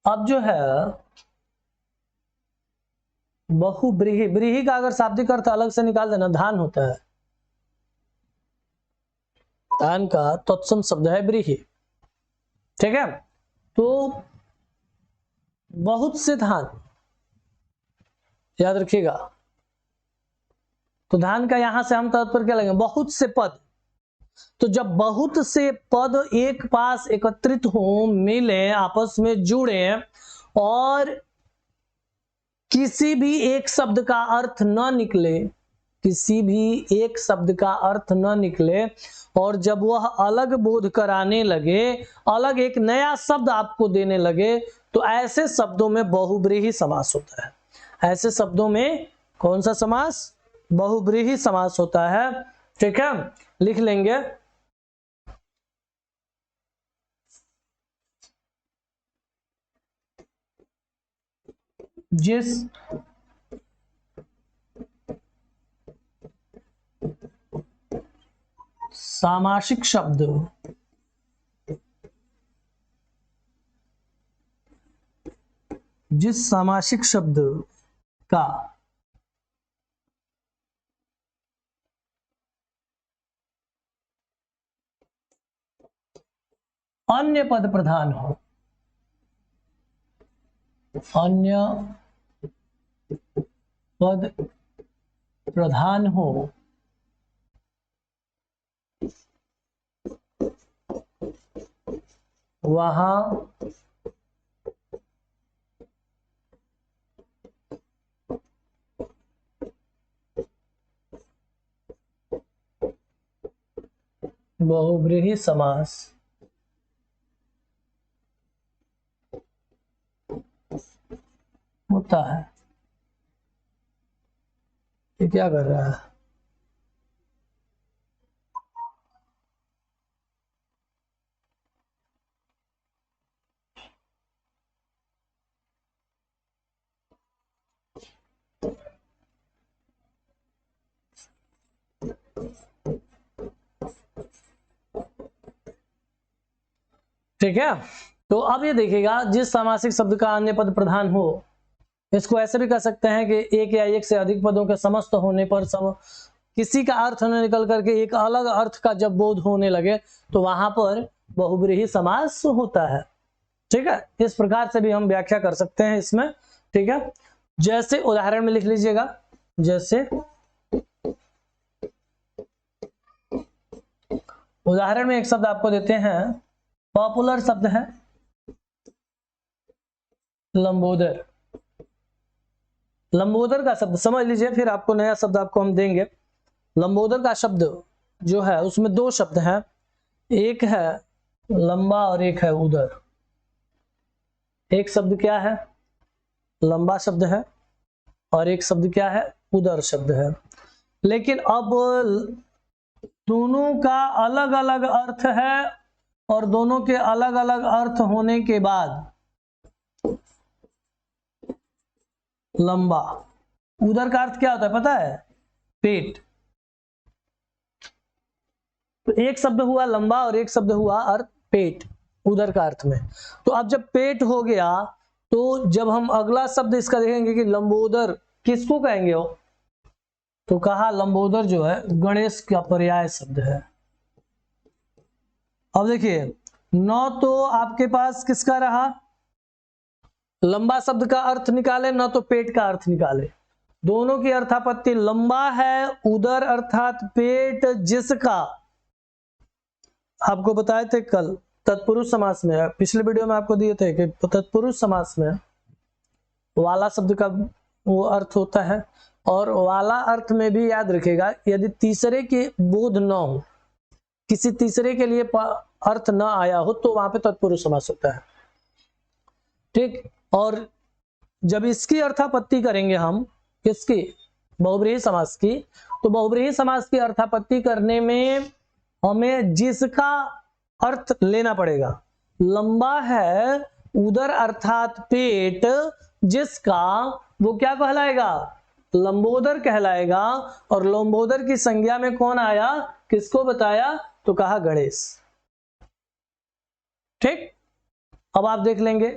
अब जो है बहुब्रीही, ब्रीही का अगर शाब्दिक अर्थ अलग से निकाल देना, धान होता है, धान का तत्सम शब्द है ब्रीही। ठीक है, तो बहुत से धान, याद रखिएगा। तो धान का यहां से हम तात्पर्य क्या लेंगे, बहुत से पद। तो जब बहुत से पद एक पास एकत्रित हो, मिले, आपस में जुड़े और किसी भी एक शब्द का अर्थ न निकले, किसी भी एक शब्द का अर्थ न निकले, और जब वह अलग बोध कराने लगे, अलग एक नया शब्द आपको देने लगे, तो ऐसे शब्दों में बहुब्रीही समास होता है। ऐसे शब्दों में कौन सा समास, बहुब्रीही समास होता है। ठीक है, लिख लेंगे। जिस सामासिक शब्द का अन्य पद प्रधान हो, अन्य पद प्रधान हो, वहां बहुब्रीही समास होता है। ये क्या कर रहा है, ठीक है। तो अब ये देखिएगा, जिस सामासिक शब्द का अन्य पद प्रधान हो, इसको ऐसे भी कह सकते हैं कि एक या एक से अधिक पदों के समस्त होने पर किसी का अर्थ न निकल करके एक अलग अर्थ का जब बोध होने लगे, तो वहां पर बहुब्रीही समास होता है। ठीक है, इस प्रकार से भी हम व्याख्या कर सकते हैं इसमें। ठीक है, जैसे उदाहरण में लिख लीजिएगा, जैसे उदाहरण में एक शब्द आपको देते हैं, पॉपुलर शब्द है लंबोदर। लंबोदर का शब्द समझ लीजिए, फिर आपको नया शब्द आपको हम देंगे। लंबोदर का शब्द जो है उसमें दो शब्द हैं, एक है लंबा और एक है उदर। एक शब्द क्या है, लंबा शब्द है, और एक शब्द क्या है, उदर शब्द है। लेकिन अब दोनों का अलग अलग अर्थ है, और दोनों के अलग अलग अर्थ होने के बाद लंबा, उदर का अर्थ क्या होता है पता है, पेट। तो एक शब्द हुआ लंबा और एक शब्द हुआ अर्थ पेट, उदर का अर्थ में। तो अब जब पेट हो गया, तो जब हम अगला शब्द इसका देखेंगे कि लंबोदर किसको कहेंगे हो, तो कहा लंबोदर जो है गणेश का पर्याय शब्द है। अब देखिए, न तो आपके पास किसका रहा, लंबा शब्द का अर्थ निकाले, न तो पेट का अर्थ निकाले। दोनों की अर्थापत्ति लंबा है, उदर अर्थात पेट, जिसका आपको बताए थे कल तत्पुरुष समास में, पिछले वीडियो में आपको दिए थे कि तत्पुरुष समास में वाला शब्द का वो अर्थ होता है, और वाला अर्थ में भी याद रखेगा, यदि तीसरे के बोध न हो, किसी तीसरे के लिए अर्थ न आया हो, तो वहां पे तत्पुरुष समास होता है। ठीक, और जब इसकी अर्थापत्ति करेंगे हम, किसकी, बहुब्रीही समास की, तो बहुब्रीही समास की अर्थापत्ति करने में हमें जिसका अर्थ लेना पड़ेगा। लंबा है उदर अर्थात पेट, जिसका वो क्या कहलाएगा, लंबोदर कहलाएगा। और लंबोदर की संज्ञा में कौन आया, किसको बताया, तो कहा गणेश। ठीक, अब आप देख लेंगे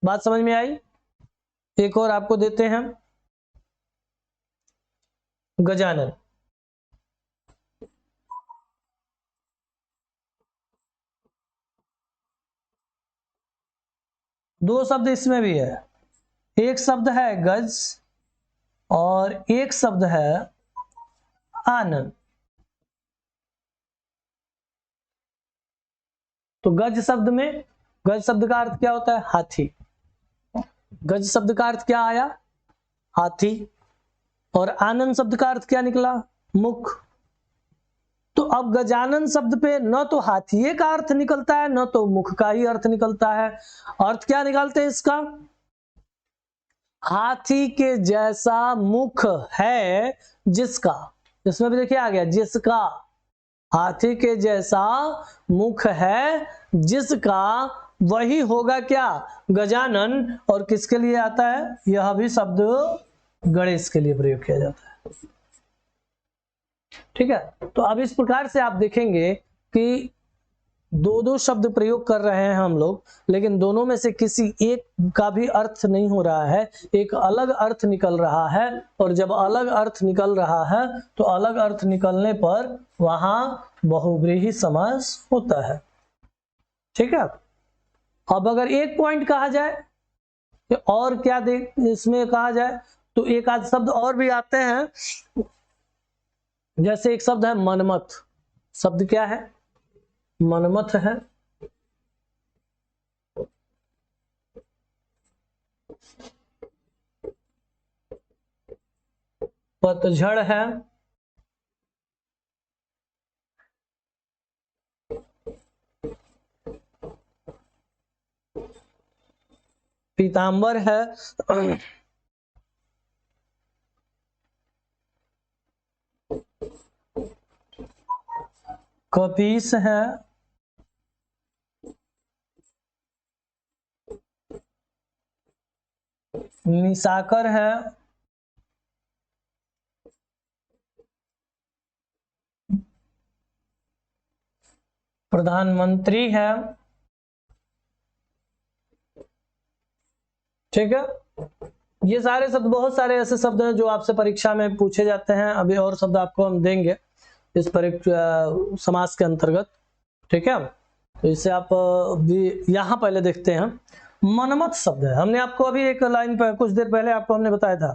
बात समझ में आई? एक और आपको देते हैं, गजानन। दो शब्द इसमें भी है, एक शब्द है गज और एक शब्द है आनन। तो गज शब्द में, गज शब्द का अर्थ क्या होता है? हाथी। गज शब्द का अर्थ क्या आया? हाथी। और आनन शब्द का अर्थ क्या निकला? मुख। तो अब गजानन शब्द पे न तो हाथिये का अर्थ निकलता है, न तो मुख का ही अर्थ निकलता है। अर्थ क्या निकालते हैं इसका? हाथी के जैसा मुख है जिसका, इसमें भी देखिए आ गया जिसका, हाथी के जैसा मुख है जिसका, वही होगा क्या? गजानन। और किसके लिए आता है? यह भी शब्द गणेश के लिए प्रयोग किया जाता है। ठीक है, तो अब इस प्रकार से आप देखेंगे कि दो दो शब्द प्रयोग कर रहे हैं हम लोग, लेकिन दोनों में से किसी एक का भी अर्थ नहीं हो रहा है, एक अलग अर्थ निकल रहा है। और जब अलग अर्थ निकल रहा है तो अलग अर्थ निकलने पर वहां बहुव्रीहि समास होता है। ठीक है, अब अगर एक पॉइंट कहा जाए कि और क्या देख इसमें कहा जाए, तो एक आध शब्द और भी आते हैं। जैसे एक शब्द है मनमथ। शब्द क्या है? मनमथ है। पतझड़ है। पीतांबर है। कपीस है। निशाकर है। प्रधानमंत्री है। ठीक है, ये सारे शब्द, बहुत सारे ऐसे शब्द हैं जो आपसे परीक्षा में पूछे जाते हैं। अभी और शब्द आपको हम देंगे इस समास के अंतर्गत। ठीक है, तो इससे आप भी यहाँ पहले देखते हैं। मनमथ शब्द है, हमने आपको अभी एक लाइन पर कुछ देर पहले आपको हमने बताया था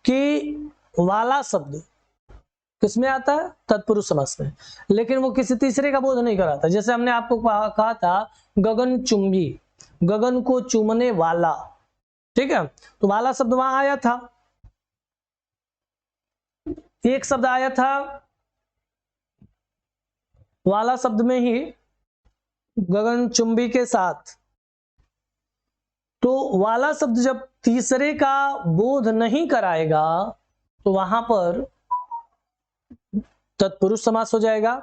कि वाला शब्द किसमें आता है? तत्पुरुष समास में, लेकिन वो किसी तीसरे का बोध नहीं कराता। जैसे हमने आपको कहा था गगन चुंबी, गगन को चूमने वाला। ठीक है, तो वाला शब्द वहां आया था, एक शब्द आया था वाला शब्द में ही गगन चुंबी के साथ। तो वाला शब्द जब तीसरे का बोध नहीं कराएगा तो वहां पर तत्पुरुष समास हो जाएगा।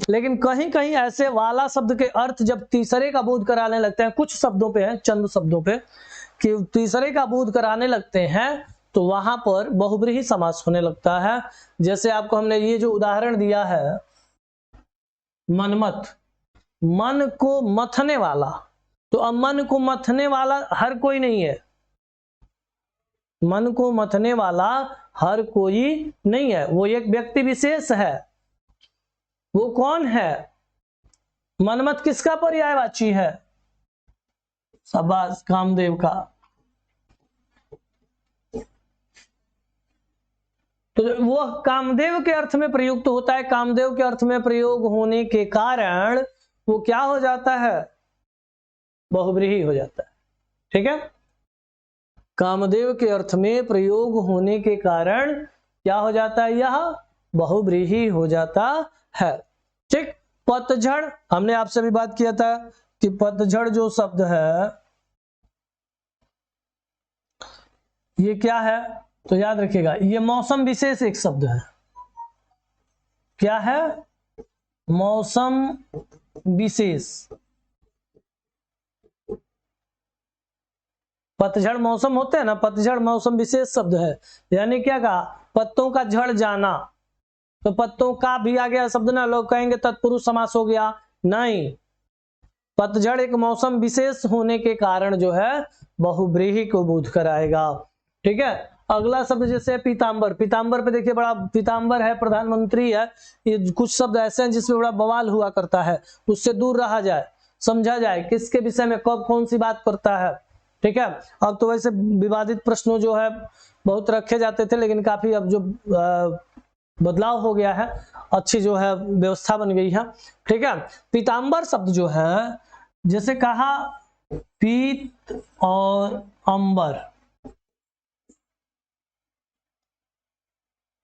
लेकिन कहीं कहीं ऐसे वाला शब्द के अर्थ जब तीसरे का बोध कराने लगते हैं, कुछ शब्दों पे है, चंद शब्दों पे कि तीसरे का बोध कराने लगते हैं, तो वहां पर बहुव्रीहि समास होने लगता है। जैसे आपको हमने ये जो उदाहरण दिया है मनमथ, मन को मथने वाला, तो अब मन को मथने वाला हर कोई नहीं है। मन को मथने वाला हर कोई नहीं है, वो एक व्यक्ति विशेष है। वो कौन है? मनमथ किसका पर्यायवाची है? शाबाश, कामदेव का। तो वो कामदेव के अर्थ में प्रयुक्त होता है। कामदेव के अर्थ में प्रयोग होने के कारण वो क्या हो जाता है? बहुव्रीहि हो जाता है। ठीक है, कामदेव के अर्थ में प्रयोग होने के कारण क्या हो जाता है? यह बहुव्रीहि हो जाता है। ठीक, पतझड़, हमने आपसे भी बात किया था कि पतझड़ जो शब्द है ये क्या है? तो याद रखिएगा, ये मौसम विशेष एक शब्द है। क्या है? मौसम विशेष। पतझड़ मौसम होते हैं ना, पतझड़ मौसम विशेष शब्द है। यानी क्या कहा? पत्तों का झड़ जाना। तो पत्तों का भी आ गया शब्द ना, लोग कहेंगे तत्पुरुष समास हो गया, नहीं। पतझड़ एक मौसम विशेष होने के कारण जो है बहुब्रीही को बोध कराएगा। ठीक है, अगला शब्द जैसे पीतांबर, पीतांबर पे देखिए बड़ा, पीतांबर है, प्रधानमंत्री है, ये कुछ शब्द ऐसे हैं जिसमें बड़ा बवाल हुआ करता है, उससे दूर रहा जाए, समझा जाए किसके विषय में कब कौन सी बात करता है। ठीक है, अब तो वैसे विवादित प्रश्नों जो है बहुत रखे जाते थे, लेकिन काफी अब जो बदलाव हो गया है, अच्छी जो है व्यवस्था बन गई है। ठीक है, पीतांबर शब्द जो है, जैसे कहा पीत और अंबर,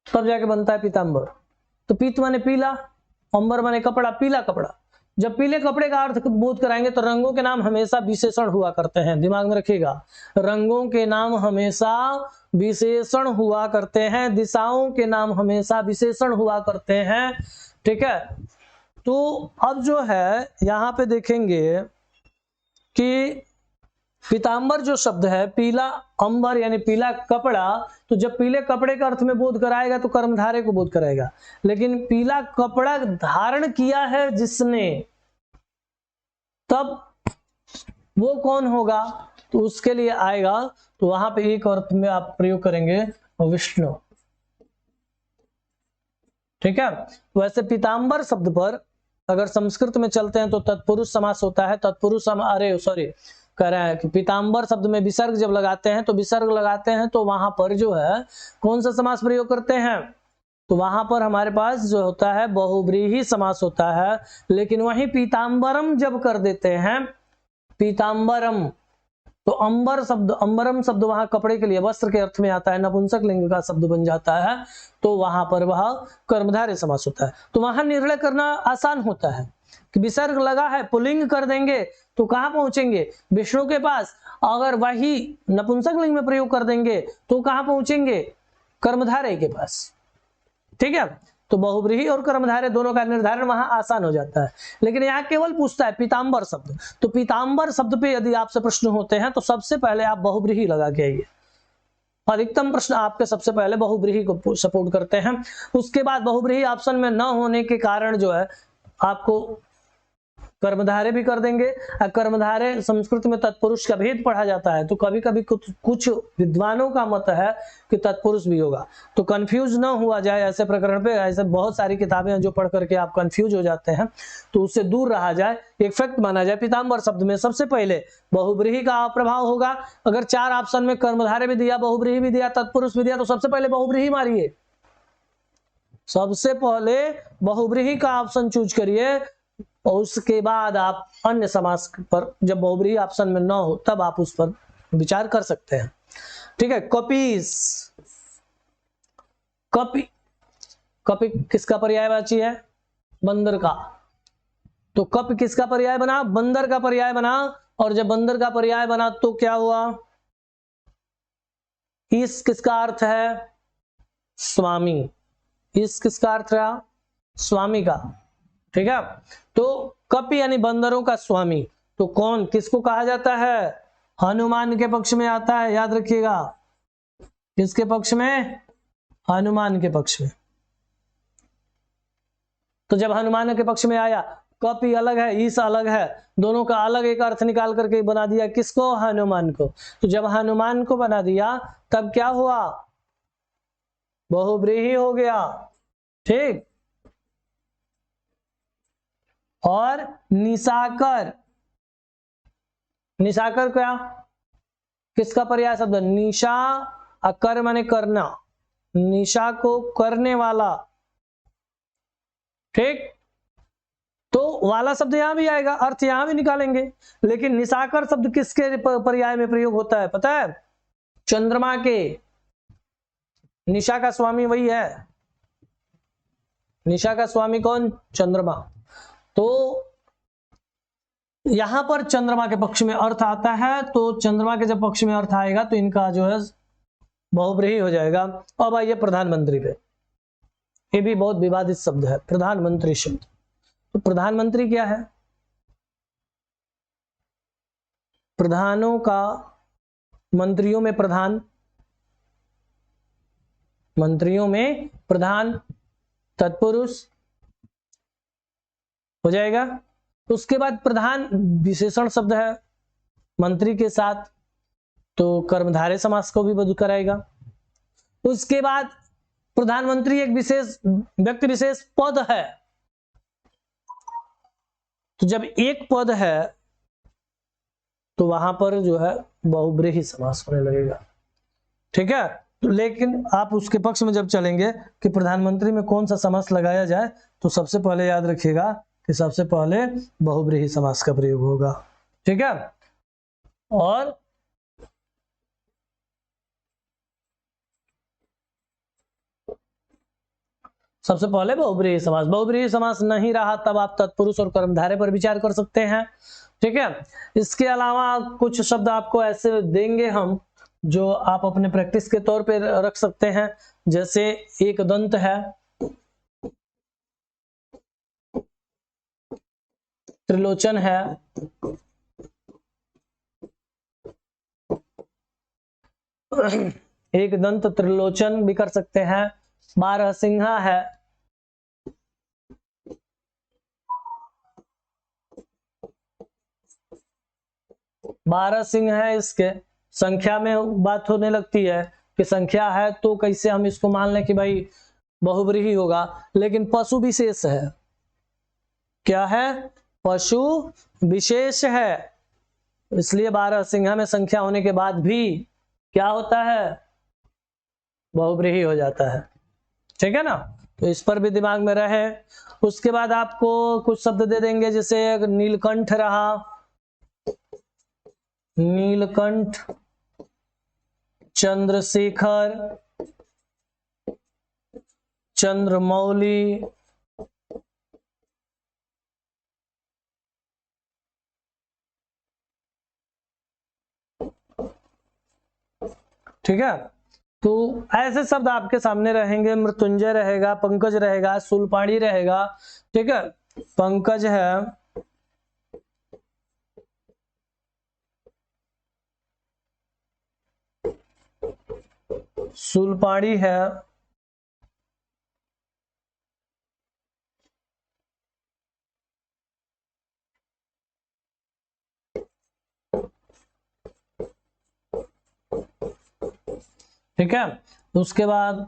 तब जाके बनता है पीतांबर। तो पीत माने पीला, अंबर माने कपड़ा, पीला कपड़ा। जब पीले कपड़े का अर्थ बोध कराएंगे तो रंगों के नाम हमेशा विशेषण हुआ करते हैं, दिमाग में रखिएगा, रंगों के नाम हमेशा विशेषण हुआ करते हैं, दिशाओं के नाम हमेशा विशेषण हुआ करते हैं। ठीक है, तो अब जो है यहां पे देखेंगे कि पीतांबर जो शब्द है, पीला अंबर यानी पीला कपड़ा, तो जब पीले कपड़े का अर्थ में बोध कराएगा तो कर्मधारय को बोध कराएगा, लेकिन पीला कपड़ा धारण किया है जिसने, तब वो कौन होगा, तो उसके लिए आएगा, तो वहां पे एक अर्थ में आप प्रयोग करेंगे विष्णु। ठीक है, वैसे पीतांबर शब्द पर अगर संस्कृत में चलते हैं तो तत्पुरुष समास होता है, तत्पुरुष अरे सॉरी कह रहे हैं कि पीतांबर शब्द में विसर्ग जब लगाते हैं, तो विसर्ग लगाते हैं तो वहां पर जो है कौन सा समास प्रयोग करते हैं, तो वहां पर हमारे पास जो होता है बहुब्रीही समास होता है। लेकिन वहीं पीतांबरम जब कर देते हैं, पीतांबरम, तो अंबर शब्द, अंबरम शब्द वहां कपड़े के लिए वस्त्र के अर्थ में आता है, नपुंसक लिंग का शब्द बन जाता है, तो वहां पर वह कर्मधारय समास होता है। तो वहां निर्णय करना आसान होता है कि विसर्ग लगा है, पुल्लिंग कर देंगे तो कहां पहुंचेंगे, विष्णु के पास। अगर वही नपुंसक लिंग में प्रयोग कर देंगे तो कहां पहुंचेंगे, कर्मधारय के पास। ठीक है, तो बहुब्रीही और कर्मधारय दोनों का निर्धारण वहां आसान हो जाता है। लेकिन यहाँ केवल पूछता है पीतांबर शब्द, तो पीतांबर शब्द पे यदि आपसे प्रश्न होते हैं तो सबसे पहले आप बहुब्रीही लगा के आइए। अधिकतम प्रश्न आपके सबसे पहले बहुब्रीही को सपोर्ट करते हैं, उसके बाद बहुब्रीही ऑप्शन में न होने के कारण जो है आपको कर्मधारय भी कर देंगे। कर्मधारय संस्कृत में तत्पुरुष का भेद पढ़ा जाता है, तो कभी कभी कुछ विद्वानों का मत है कि तत्पुरुष भी होगा, तो कंफ्यूज ना हुआ जाए ऐसे प्रकरण पे। ऐसे बहुत सारी किताबें हैं जो पढ़ करके आप कंफ्यूज हो जाते हैं, तो उससे दूर रहा जाए, एक फैक्ट माना जाए। पीतांबर शब्द में सबसे पहले बहुब्रीही का प्रभाव होगा। अगर 4 ऑप्शन में कर्मधारय भी दिया, बहुब्रीही भी दिया, तत्पुरुष भी दिया, तो सबसे पहले बहुब्रीही मारिए, सबसे पहले बहुब्रीही का ऑप्शन चूज करिए, और उसके बाद आप अन्य समास पर, जब बहुब्रीही ऑप्शन में ना हो तब आप उस पर विचार कर सकते हैं। ठीक है, कपीस, कपी, कपी किसका पर्यायवाची है, बंदर का, तो कप किसका पर्याय बना, बंदर का पर्याय बना। और जब बंदर का पर्याय बना तो क्या हुआ, इस किसका अर्थ है, स्वामी, इस किसका अर्थ रहा, स्वामी का। ठीक है, तो कप यानी बंदरों का स्वामी, तो कौन किसको कहा जाता है, हनुमान के पक्ष में आता है, याद रखिएगा, किसके पक्ष में, हनुमान के पक्ष में। तो जब हनुमान के पक्ष में आया, कप ही अलग है, ईस अलग है, दोनों का अलग एक अर्थ निकाल करके बना दिया, किसको, हनुमान को। तो जब हनुमान को बना दिया तब क्या हुआ, बहुब्रीही हो गया। ठीक, और निशाकर, निशाकर क्या, किसका पर्याय शब्द, निशा, अकर माने करना, निशा को करने वाला। ठीक, तो वाला शब्द यहां भी आएगा, अर्थ यहां भी निकालेंगे। लेकिन निशाकर शब्द किसके पर्याय में प्रयोग होता है पता है, चंद्रमा के, निशा का स्वामी वही है, निशा का स्वामी कौन, चंद्रमा। तो यहां पर चंद्रमा के पक्ष में अर्थ आता है, तो चंद्रमा के जब पक्ष में अर्थ आएगा तो इनका जो है बहुब्रीही हो जाएगा। अब आइए प्रधानमंत्री पे, ये भी बहुत विवादित शब्द है, प्रधानमंत्री शब्द। तो प्रधानमंत्री क्या है, प्रधानों का, मंत्रियों में प्रधान, मंत्रियों में प्रधान, तत्पुरुष हो जाएगा। उसके बाद प्रधान विशेषण शब्द है मंत्री के साथ, तो कर्मधारय समास को भी बदल कराएगा। उसके बाद प्रधानमंत्री एक विशेष व्यक्ति विशेष पद है, तो जब एक पद है तो वहां पर जो है बहुब्रीहि समास होने लगेगा। ठीक है, लेकिन आप उसके पक्ष में जब चलेंगे कि प्रधानमंत्री में कौन सा समास लगाया जाए, तो सबसे पहले याद रखिएगा कि सबसे पहले बहुब्रीहि समास का प्रयोग होगा। ठीक है, और सबसे पहले बहुब्रीहि समास। बहुब्रीहि समास नहीं रहा तब आप तत्पुरुष और कर्मधारय पर विचार कर सकते हैं। ठीक है, इसके अलावा कुछ शब्द आपको ऐसे देंगे हम जो आप अपने प्रैक्टिस के तौर पे रख सकते हैं, जैसे एक दंत है, त्रिलोचन है, एक दंत त्रिलोचन भी कर सकते हैं, बारहसिंहा है, बारहसिंह है। इसके संख्या में बात होने लगती है कि संख्या है तो कैसे हम इसको मान लें कि भाई बहुब्रीहि होगा, लेकिन पशु विशेष है। क्या है? पशु विशेष है, इसलिए बारहसिंहा में संख्या होने के बाद भी क्या होता है? बहुब्रीहि हो जाता है। ठीक है ना, तो इस पर भी दिमाग में रहे। उसके बाद आपको कुछ शब्द दे देंगे, जैसे नीलकंठ रहा, नीलकंठ, चंद्रशेखर, चंद्रमौली, ठीक है, तो ऐसे शब्द आपके सामने रहेंगे। मृत्युंजय रहेगा, पंकज रहेगा, शूलपाणी रहेगा। ठीक है, पंकज है, शूलपाणी है, ठीक है। उसके बाद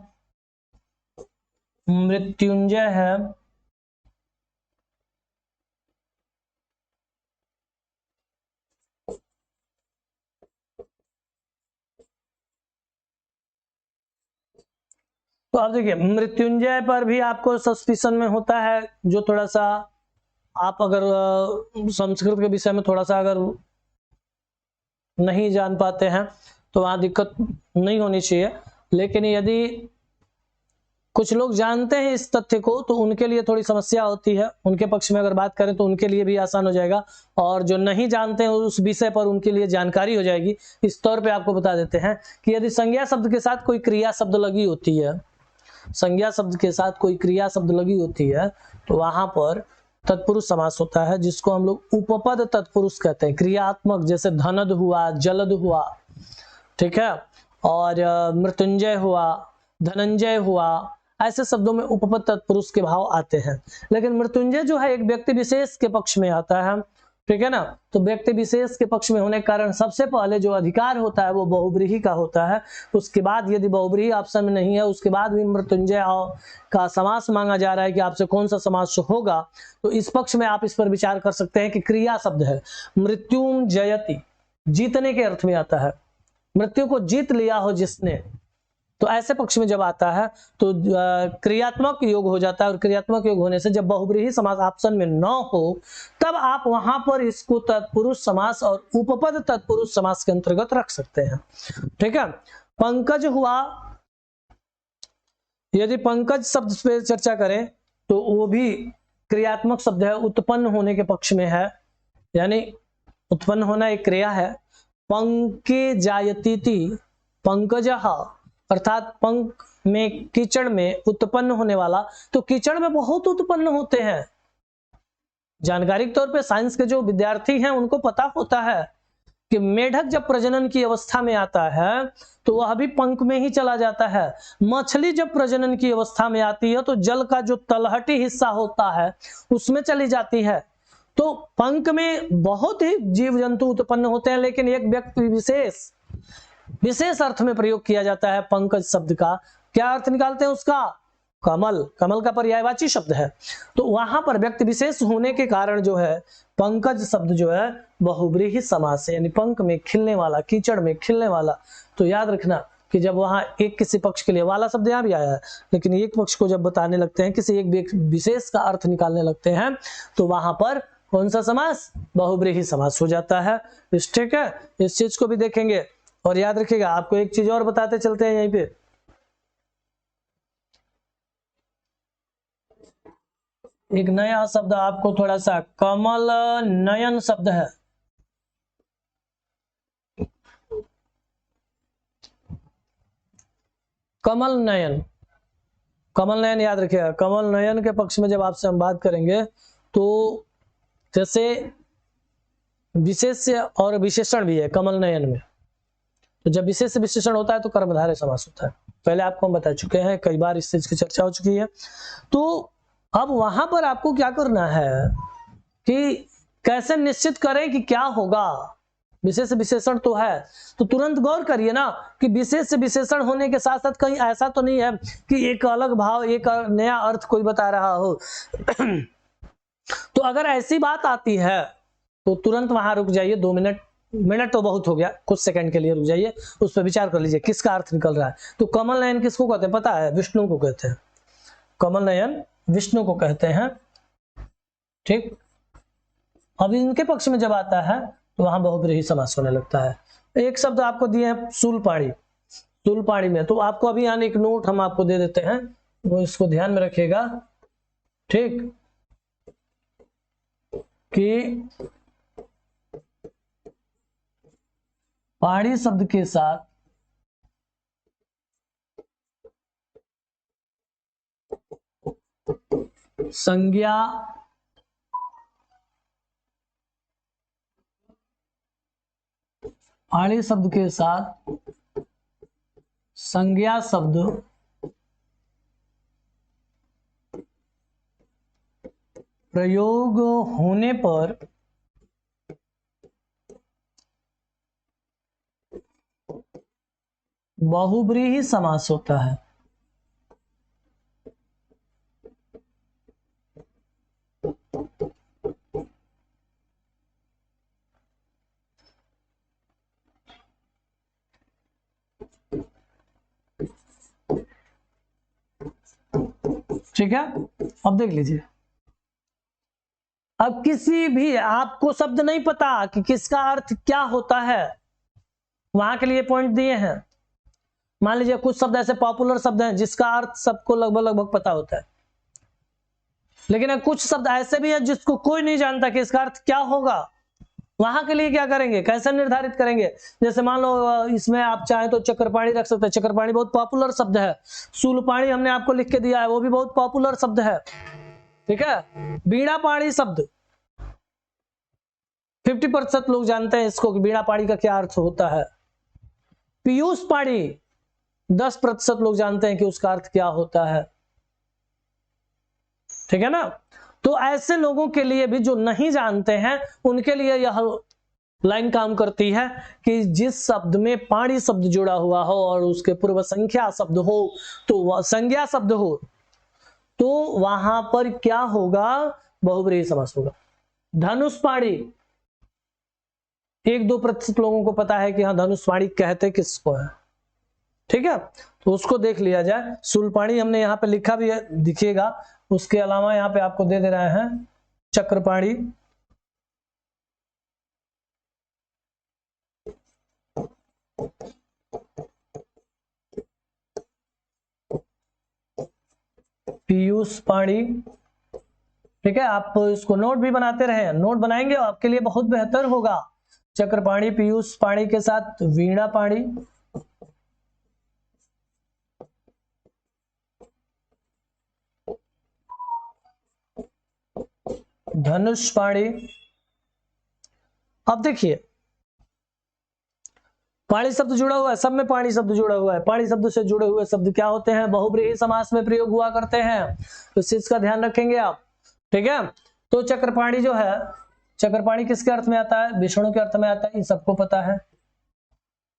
मृत्युंजय है, तो आप देखिए मृत्युंजय पर भी आपको सस्पिशन में होता है, जो थोड़ा सा आप अगर संस्कृत के विषय में थोड़ा सा अगर नहीं जान पाते हैं तो वहां दिक्कत नहीं होनी चाहिए, लेकिन यदि कुछ लोग जानते हैं इस तथ्य को तो उनके लिए थोड़ी समस्या होती है। उनके पक्ष में अगर बात करें तो उनके लिए भी आसान हो जाएगा, और जो नहीं जानते हैं उस विषय पर उनके लिए जानकारी हो जाएगी। इस तौर पे आपको बता देते हैं कि यदि संज्ञा शब्द के साथ कोई क्रिया शब्द लगी होती है, संज्ञा शब्द के साथ कोई क्रिया शब्द लगी होती है, तो वहां पर तत्पुरुष समास होता है, जिसको हम लोग उपपद तत्पुरुष कहते हैं। क्रियात्मक, जैसे धनद हुआ, जलद हुआ, ठीक है, और मृत्युंजय हुआ, धनंजय हुआ, ऐसे शब्दों में उपपद तत्पुरुष के भाव आते हैं। लेकिन मृत्युंजय जो है एक व्यक्ति विशेष के पक्ष में आता है, ठीक है ना, तो व्यक्ति विशेष के पक्ष में होने के कारण सबसे पहले जो अधिकार होता है वो बहुब्रीहि का होता है। उसके बाद यदि बहुब्रीहि ऑप्शन में नहीं है, उसके बाद भी मृत्युंजय का समास मांगा जा रहा है कि आपसे कौन सा समास होगा, तो इस पक्ष में आप इस पर विचार कर सकते हैं कि क्रिया शब्द है। मृत्युंजयति जीतने के अर्थ में आता है, मृत्यु को जीत लिया हो जिसने, तो ऐसे पक्ष में जब आता है तो क्रियात्मक योग हो जाता है, और क्रियात्मक योग होने से जब बहुब्रीहि समास ऑप्शन में न हो तब आप वहां पर इसको तत्पुरुष समास और उपपद तत्पुरुष समास के अंतर्गत रख सकते हैं। ठीक है, पंकज हुआ, यदि पंकज शब्द पे चर्चा करें तो वो भी क्रियात्मक शब्द है, उत्पन्न होने के पक्ष में है, यानी उत्पन्न होना एक क्रिया है। पंके जायतीति पंकजः, अर्थात पंक में कीचड़ में उत्पन्न होने वाला, तो कीचड़ में बहुत उत्पन्न होते हैं। जानकारी के तौर पे साइंस के जो विद्यार्थी हैं उनको पता होता है कि मेढक जब प्रजनन की अवस्था में आता है तो वह भी पंख में ही चला जाता है। मछली जब प्रजनन की अवस्था में आती है तो जल का जो तलहटी हिस्सा होता है उसमें चली जाती है। तो पंख में बहुत ही जीव जंतु उत्पन्न होते हैं, लेकिन एक व्यक्ति विशेष अर्थ में प्रयोग किया जाता है पंकज शब्द का। क्या अर्थ निकालते हैं उसका? कमल, कमल का पर्यायवाची शब्द है। तो वहां पर व्यक्ति विशेष होने के कारण जो है पंकज शब्द जो है बहुब्रीहि समास है, यानी पंख में खिलने वाला, कीचड़ में खिलने वाला। तो याद रखना कि जब वहां एक किसी पक्ष के लिए, वाला शब्द यहाँ भी आया है, लेकिन एक पक्ष को जब बताने लगते हैं, किसी एक विशेष का अर्थ निकालने लगते हैं, तो वहां पर कौन सा समास? बहुब्रीहि समास हो जाता है। ठीक है, इस चीज को भी देखेंगे। और याद रखिएगा, आपको एक चीज और बताते चलते हैं यहीं पे, एक नया शब्द आपको थोड़ा सा, कमल नयन शब्द है। कमल नयन, कमल नयन याद रखिएगा। कमल नयन के पक्ष में जब आपसे हम बात करेंगे तो जैसे विशेष और विशेषण भी है कमल नयन में। तो जब विशेष विशेषण होता है तो कर्मधारय समास होता है। पहले आपको हम बता चुके हैं, कई बार इस चीज की चर्चा हो चुकी है। तो अब वहां पर आपको क्या करना है कि कैसे निश्चित करें कि क्या होगा। विशेष विशेषण तो है, तो तुरंत गौर करिए ना कि विशेष विशेषण होने के साथ साथ कहीं ऐसा तो नहीं है कि एक अलग भाव, एक नया अर्थ कोई बता रहा हो। तो अगर ऐसी बात आती है तो तुरंत वहां रुक जाइए, 2 मिनट तो बहुत हो गया, कुछ सेकंड के लिए रुक जाइए, उस पर विचार कर लीजिए किसका अर्थ निकल रहा है। तो कमल नयन किसको कहते हैं पता है? विष्णु को कहते हैं। कमल नयन विष्णु को कहते हैं। ठीक, अब इनके पक्ष में जब आता है तो वहां बहुब्रीहि समास होने लगता है। एक शब्द आपको दिए हैं शूलपाणी, शूलपाणी में तो आपको अभी यहाँ एक नोट हम आपको दे देते हैं, वो इसको ध्यान में रखिएगा। ठीक, कि पाणी शब्द के साथ संज्ञा पाणी शब्द के साथ संज्ञा शब्द प्रयोग होने पर बहुब्रीहि समास होता है। ठीक है, अब देख लीजिए। अब किसी भी आपको शब्द नहीं पता कि किसका अर्थ क्या होता है, वहां के लिए पॉइंट दिए हैं। मान लीजिए कुछ शब्द ऐसे पॉपुलर शब्द हैं जिसका अर्थ सबको लगभग पता होता है, लेकिन कुछ शब्द ऐसे भी हैं जिसको कोई नहीं जानता कि इसका अर्थ क्या होगा। वहां के लिए क्या करेंगे, कैसे निर्धारित करेंगे? जैसे मान लो इसमें आप चाहें तो चक्रपाणी रख सकते हैं, चक्रपाणी बहुत पॉपुलर शब्द है। शूलपाणी हमने आपको लिख के दिया है, वो भी बहुत पॉपुलर शब्द है। ठीक है, बीड़ा पाणी शब्द 50% लोग जानते हैं इसको कि बीड़ा पाणी का क्या अर्थ होता है। पीयूष पाणी 10% लोग जानते हैं कि उसका अर्थ क्या होता है। ठीक है ना? तो ऐसे लोगों के लिए भी जो नहीं जानते हैं उनके लिए यह लाइन काम करती है कि जिस शब्द में पाणी शब्द जुड़ा हुआ हो और उसके पूर्व संख्या शब्द हो, तो वह संज्ञा शब्द हो, तो वहां पर क्या होगा? बहुब्रीहि समास होगा। धनुष पाणी 1-2% लोगों को पता है कि हाँ धनुष पाणी कहते किसको है। ठीक है, तो उसको देख लिया जाए। शूलपाणी हमने यहाँ पे लिखा भी है, दिखिएगा। उसके अलावा यहाँ पे आपको दे रहे हैं चक्रपाणी, पीयूष पाणी। ठीक है, आप इसको नोट भी बनाते रहे, नोट बनाएंगे आपके लिए बहुत बेहतर होगा। चक्रपाणी, पीयूष पाणी के साथ वीणा पाणी, धनुष पाणी। अब देखिए पाणी शब्द जुड़ा हुआ है, सब में पाणी शब्द जुड़ा हुआ है। पाणी शब्द से जुड़े हुए शब्द क्या होते हैं? बहुब्रीहि समास में प्रयोग हुआ करते हैं, तो इस चीज का ध्यान रखेंगे आप। ठीक है, तो चक्रपाणी जो है, चक्रपाणी किसके अर्थ में आता है? विष्णु के अर्थ में आता है, ये सबको पता है।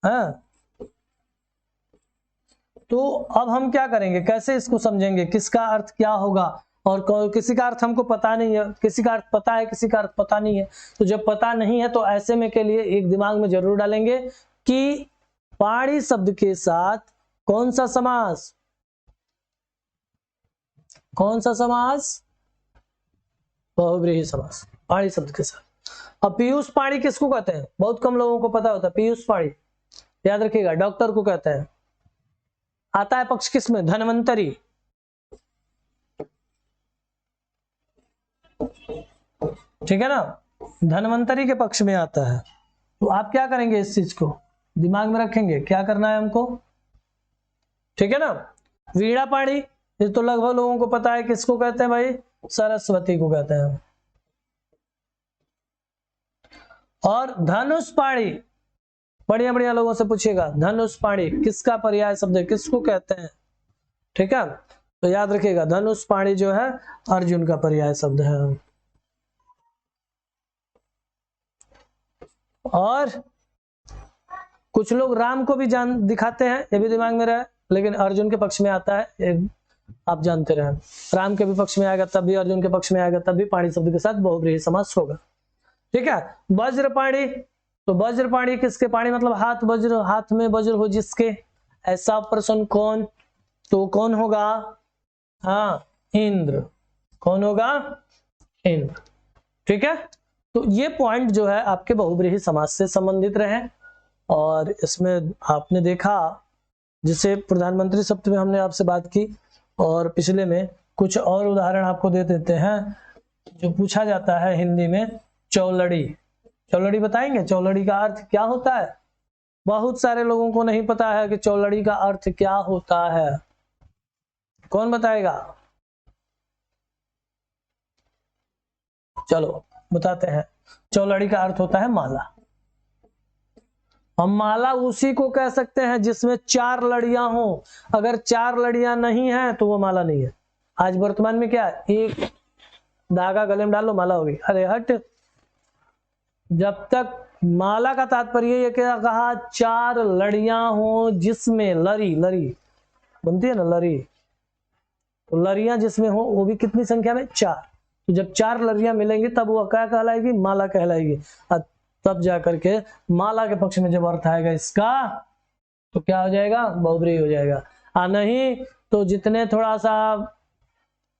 हाँ, तो अब हम क्या करेंगे, कैसे इसको समझेंगे, किसका अर्थ क्या होगा? और किसी का अर्थ हमको पता नहीं है, किसी का अर्थ पता है, किसी का अर्थ पता नहीं है। तो जब पता नहीं है तो ऐसे में के लिए एक दिमाग में जरूर डालेंगे कि पाणी शब्द के साथ कौन सा समास, कौन सा समास? बहुव्रीहि समास, पाणी शब्द के साथ। अब पीयूष पाणी किसको कहते हैं? बहुत कम लोगों को पता होता है। पीयूष पाणी याद रखिएगा, डॉक्टर को कहते हैं। आता है पक्ष किसमें? धन्वंतरी। ठीक है ना, धन्वंतरी के पक्ष में आता है। तो आप क्या करेंगे, इस चीज को दिमाग में रखेंगे, क्या करना है हमको, ठीक है ना। वीणा पाणी, ये तो लगभग लोगों को पता है, किसको कहते हैं भाई? सरस्वती को कहते हैं। और धनुष पाणी, बढ़िया बढ़िया लोगों से पूछिएगा, धनुष पाणी किसका पर्याय शब्द है, किसको कहते हैं? ठीक है, तो याद रखिएगा धनुष पाणी जो है अर्जुन का पर्याय शब्द है। और कुछ लोग राम को भी जान दिखाते हैं, ये भी दिमाग में रहे, लेकिन अर्जुन के पक्ष में आता है, आप जानते रहे। राम के भी पक्ष में आएगा तब भी, अर्जुन के पक्ष में आएगा तब भी पाणी शब्द के साथ बहुव्रीहि समास होगा। ठीक है, वज्रपाणी, तो वज्रपाणी किसके? पाणी मतलब हाथ, वज्र हाथ में वज्र हो जिसके, ऐसा प्रश्न कौन? तो कौन होगा? हाँ, इंद्र। कौन होगा? इंद्र। ठीक है, तो ये पॉइंट जो है आपके बहुव्रीहि समास से संबंधित रहे। और इसमें आपने देखा, जिसे प्रधानमंत्री शब्द में हमने आपसे बात की, और पिछले में कुछ और उदाहरण आपको दे देते हैं जो पूछा जाता है हिंदी में। चौलड़ी, चौलड़ी बताएंगे, चौलड़ी का अर्थ क्या होता है? बहुत सारे लोगों को नहीं पता है कि चौलड़ी का अर्थ क्या होता है। कौन बताएगा? चलो बताते हैं। चौलड़ी का अर्थ होता है माला। हम माला उसी को कह सकते हैं जिसमें 4 लड़ियां हो। अगर 4 लड़ियां नहीं है तो वो माला नहीं है। आज वर्तमान में क्या है, एक धागा गले में डाल लो माला होगी। अरे हट, जब तक माला का तात्पर्य ये क्या कहा, 4 लड़ियां हो जिसमें, लरी, लरी बनती है ना लरी, तो लड़ियां जिसमें हो वो भी कितनी संख्या में? 4। तो जब 4 लड़ियां मिलेंगी तब वो क्या कहलाएगी? माला कहलाएगी। तब जाकर के माला के पक्ष में जब अर्थ आएगा इसका तो क्या हो जाएगा? बहुव्रीहि हो जाएगा। नहीं तो जितने थोड़ा सा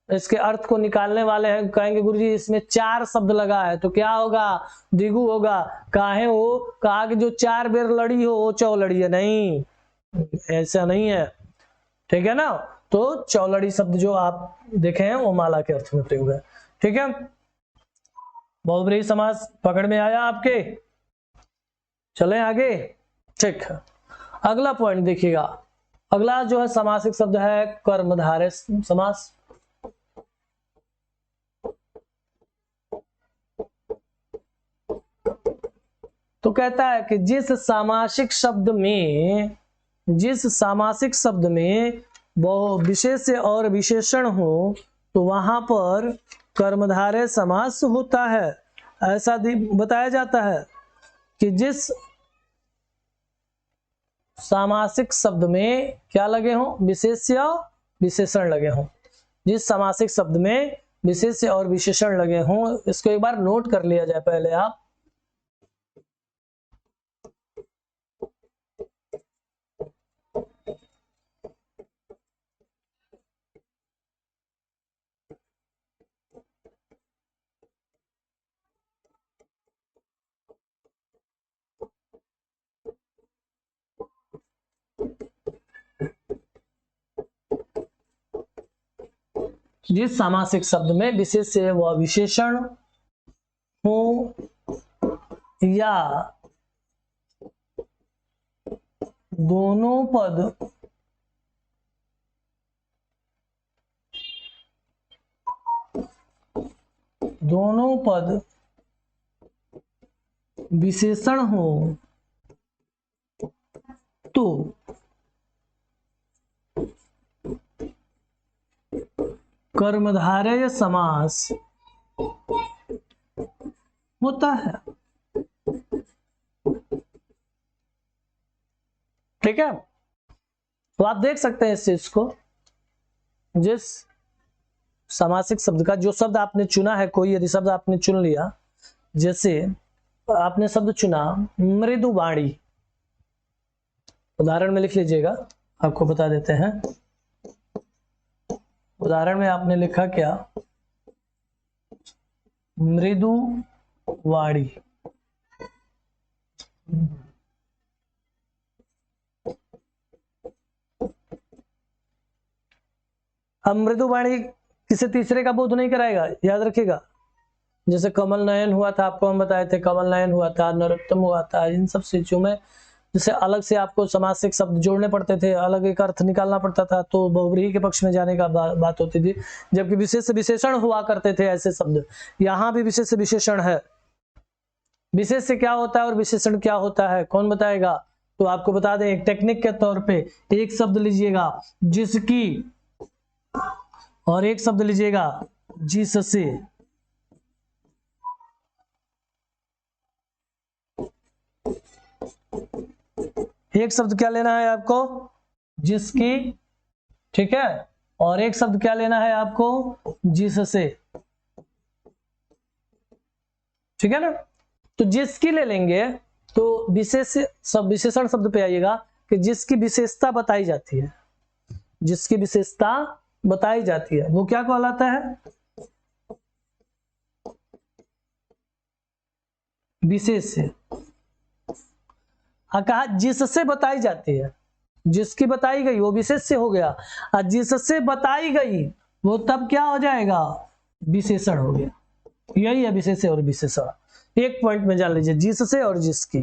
इसके अर्थ को निकालने वाले हैं कहेंगे गुरुजी इसमें 4 शब्द लगा है, तो क्या होगा? द्विगु होगा। काहे हो? कहा कि जो 4 बेर लड़ी हो वो चौलड़ी है। नहीं, ऐसा नहीं है। ठीक है ना, तो चौलड़ी शब्द जो आप देखे हैं वो माला के अर्थ में प्रयोग है। ठीक है, बहुव्रीहि समास पकड़ में आया आपके? चलें आगे। ठीक है, अगला पॉइंट देखिएगा। अगला जो है समासिक शब्द है कर्मधारय समास। तो कहता है कि जिस सामासिक शब्द में वो विशेष्य और विशेषण हो तो वहां पर कर्मधारय समास होता है। ऐसा बताया जाता है कि जिस सामासिक शब्द में क्या लगे हो? विशेष्य विशेषण लगे हो। जिस सामासिक शब्द में विशेष्य और विशेषण लगे हो, इसको एक बार नोट कर लिया जाए पहले आप। जिस सामासिक शब्द में विशेष्य व विशेषण हो या दोनों पद विशेषण हो तो कर्मधारय समास होता है। ठीक है, तो आप देख सकते हैं इस चीज को, जिस समासिक शब्द का जो शब्द आपने चुना है, कोई यदि शब्द आपने चुन लिया, जैसे आपने शब्द चुना मृदुवाणी, उदाहरण में लिख लीजिएगा, आपको बता देते हैं। उदाहरण में आपने लिखा क्या, मृदुवाणी। अब मृदुवाणी किसी तीसरे का बोध नहीं कराएगा, याद रखिएगा। जैसे कमल नयन हुआ था, आपको हम बताए थे, कमल नयन हुआ था, नरोत्तम हुआ था, इन सब चीजों में जैसे अलग से आपको समासिक शब्द जोड़ने पड़ते थे, अलग एक अर्थ निकालना पड़ता था, तो बहुव्रीहि के पक्ष में जाने का बात होती थी। जबकि विशेष विशेषण हुआ करते थे ऐसे शब्द, यहाँ भी विशेष विशेषण है। विशेष से क्या होता है और विशेषण क्या होता है, कौन बताएगा? तो आपको बता दें, एक टेक्निक के तौर पे एक शब्द लीजिएगा जिसकी, और एक शब्द लीजिएगा जिससे। एक शब्द क्या लेना है आपको, जिसकी, ठीक है, और एक शब्द क्या लेना है आपको, जिससे, ठीक है ना। तो जिसकी ले लेंगे तो विशेष सब विशेषण शब्द पे आइएगा कि जिसकी विशेषता बताई जाती है, जिसकी विशेषता बताई जाती है वो क्या कहलाता है, विशेष से। कहा जिससे बताई जाती है, जिसकी बताई गई वो विशेष से हो गया, और जिससे बताई गई वो तब क्या हो जाएगा, विशेषण हो गया। यही है विशेष और विशेषण, एक पॉइंट में जान लीजिए, जिससे और जिसकी,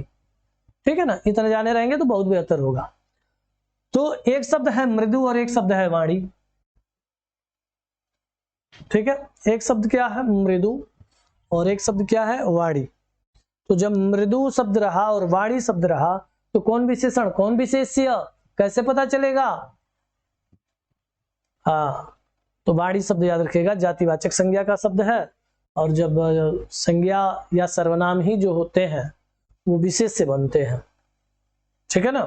ठीक है ना। इतना जाने रहेंगे तो बहुत बेहतर होगा। तो एक शब्द है मृदु और एक शब्द है वाणी, ठीक है। एक शब्द क्या है, मृदु, और एक शब्द क्या है, वाणी। तो जब मृदु शब्द रहा और वाणी शब्द रहा तो कौन विशेषण कौन विशेष्य, कैसे पता चलेगा? हाँ, तो वाणी शब्द याद रखिएगा जातिवाचक संज्ञा का शब्द है, और जब संज्ञा या सर्वनाम ही जो होते हैं वो विशेष से बनते हैं, ठीक है ना।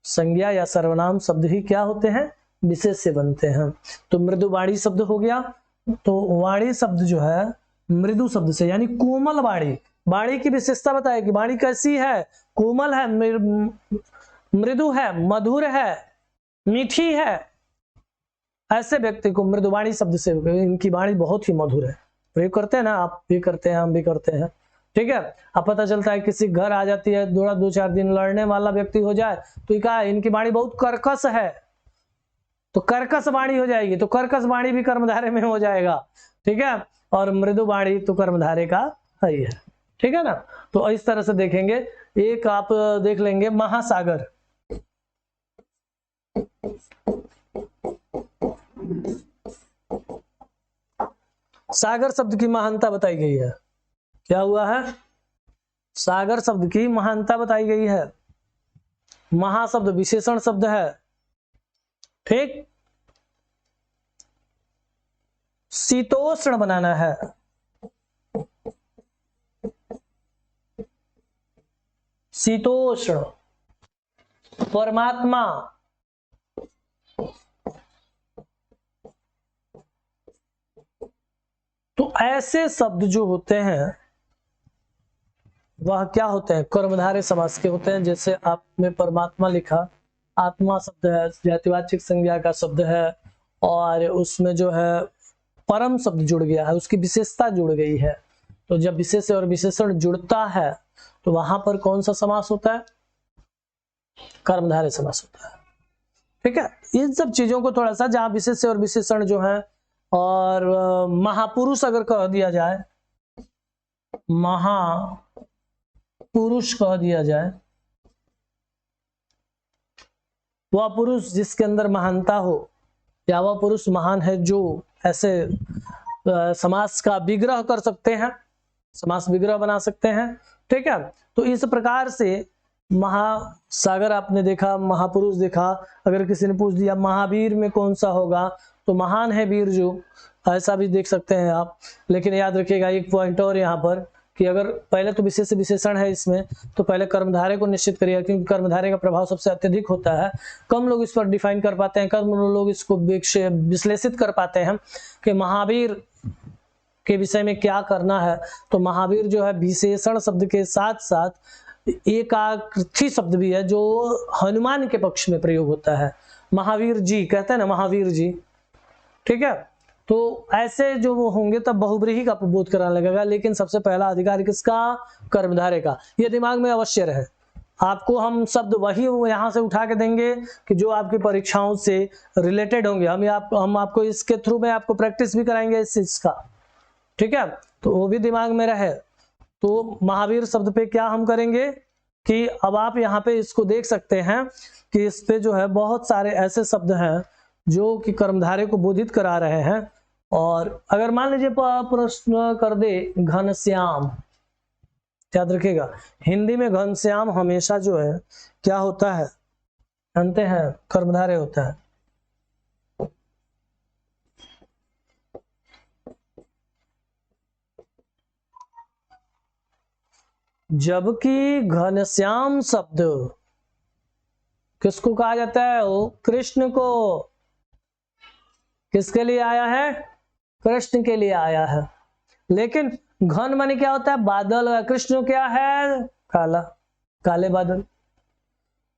संज्ञा या सर्वनाम शब्द ही क्या होते हैं, विशेष से बनते हैं। तो मृदु वाणी शब्द हो गया। तो वाणी शब्द जो है मृदु शब्द से, यानी कोमल वाणी, वाणी की विशेषता बताएगी, वाणी कैसी है, कोमल है, मृदु है, मधुर है, मीठी है, ऐसे व्यक्ति को मृदुवाणी शब्द से, इनकी वाणी बहुत ही मधुर है। प्रयोग करते हैं ना, आप भी करते हैं, हम भी करते हैं, ठीक है। अब पता चलता है किसी घर आ जाती है, थोड़ा 2-4 दिन लड़ने वाला व्यक्ति हो जाए तो क्या इनकी वाणी बहुत कर्कश है, तो कर्कश वाणी हो जाएगी, तो कर्कश वाणी भी कर्मधारय में हो जाएगा, ठीक है। और मृदु वाणी तो कर्मधारय का ही है, ठीक है ना। तो इस तरह से देखेंगे। एक आप देख लेंगे महासागर, सागर शब्द की महानता बताई गई है। क्या हुआ है, सागर शब्द की महानता बताई गई है। महाशब्द विशेषण शब्द है, ठीक। शीतोष्ण बनाना है, शीतोष्ण, परमात्मा, तो ऐसे शब्द जो होते हैं वह क्या होते हैं, कर्मधारय समास के होते हैं। जैसे आपने परमात्मा लिखा, आत्मा शब्द है, जातिवाचक संज्ञा का शब्द है, और उसमें जो है परम शब्द जुड़ गया है, उसकी विशेषता जुड़ गई है। तो जब विशेष और विशेषण जुड़ता है तो वहां पर कौन सा समास होता है, कर्मधारय समास होता है, ठीक है। इन सब चीजों को थोड़ा सा, जहां विशेष और विशेषण जो है, और महापुरुष अगर कह दिया जाए, महापुरुष कह दिया जाए, वह पुरुष जिसके अंदर महानता हो, या वह पुरुष महान है, जो ऐसे समास का विग्रह कर सकते हैं, समास विग्रह बना सकते हैं, ठीक है। तो इस प्रकार से महासागर आपने देखा, महापुरुष देखा। अगर किसी ने पूछ दिया महावीर में कौन सा होगा, तो महान है वीर जो, ऐसा भी देख सकते हैं आप। लेकिन याद रखिएगा एक पॉइंट और यहाँ पर, कि अगर पहले तो विशेष विशेषण है इसमें, तो पहले कर्मधारय को निश्चित करिए, क्योंकि कर्मधारय का प्रभाव सबसे अत्यधिक होता है। कम लोग इस पर डिफाइन कर पाते हैं, कम लोग इसको विश्लेषित कर पाते हैं कि महावीर के विषय में क्या करना है। तो महावीर जो है विशेषण शब्द के साथ साथ एकार्थी शब्द भी है जो हनुमान के पक्ष में प्रयोग होता है। महावीर जी कहते हैं ना, महावीर जी, ठीक है। तो ऐसे जो वो होंगे तब बहुब्रीहि का बोध कराने लगेगा, लेकिन सबसे पहला अधिकार किसका? कर्मधारय का। ये दिमाग में अवश्य रहे। आपको हम शब्द वही यहाँ से उठा के देंगे कि जो आपकी परीक्षाओं से रिलेटेड होंगे। हम आपको इसके थ्रू में आपको प्रैक्टिस भी कराएंगे इस चीज का, ठीक है। तो वो भी दिमाग में रहे। तो महावीर शब्द पे क्या हम करेंगे कि अब आप यहाँ पे इसको देख सकते हैं कि इस पे जो है बहुत सारे ऐसे शब्द हैं जो कि कर्मधारय को बोधित करा रहे हैं। और अगर मान लीजिए प्रश्न कर दे घनश्याम, याद रखिएगा हिंदी में घनश्याम हमेशा जो है क्या होता है जानते हैं? कर्मधारय होता है। जबकि घनश्याम शब्द किसको कहा जाता है? वो कृष्ण को। किसके लिए आया है? कृष्ण के लिए आया है। लेकिन घन माने क्या होता है? बादल। कृष्ण क्या है? काला, काले बादल।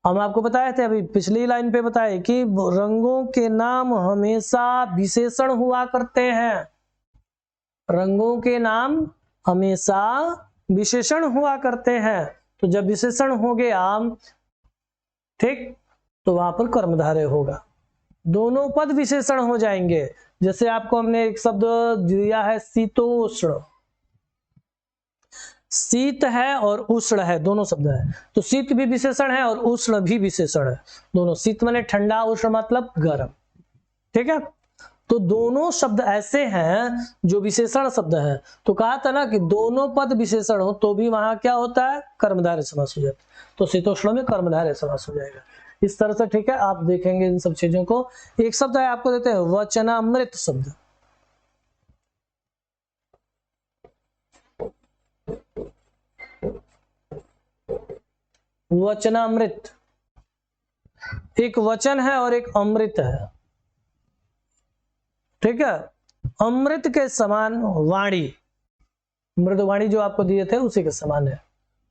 हम आपको बताए थे अभी पिछली लाइन पे बताए कि रंगों के नाम हमेशा विशेषण हुआ करते हैं। रंगों के नाम हमेशा विशेषण हुआ करते हैं। तो जब विशेषण हो गया, ठीक, तो वहां पर कर्मधारय होगा। दोनों पद विशेषण हो जाएंगे। जैसे आपको हमने एक शब्द दिया है शीतोष्ण, शीत है और उष्ण है, दोनों शब्द है। तो शीत भी विशेषण है और उष्ण भी विशेषण है, दोनों। शीत माने ठंडा, उष्ण मतलब गर्म, ठीक है। तो दोनों शब्द ऐसे हैं जो विशेषण शब्द है। तो कहा था ना कि दोनों पद विशेषण हो तो भी वहां क्या होता है? कर्मधारय समास हो जाता है। तो शीतोष्ण में कर्मधारय समास हो जाएगा इस तरह से, ठीक है। आप देखेंगे इन सब चीजों को। एक शब्द है आपको देते हैं वचनामृत शब्द। वचनामृत, एक वचन है और एक अमृत है, ठीक है। अमृत के समान वाणी, मृदवाणी जो आपको दिए थे उसी के समान है।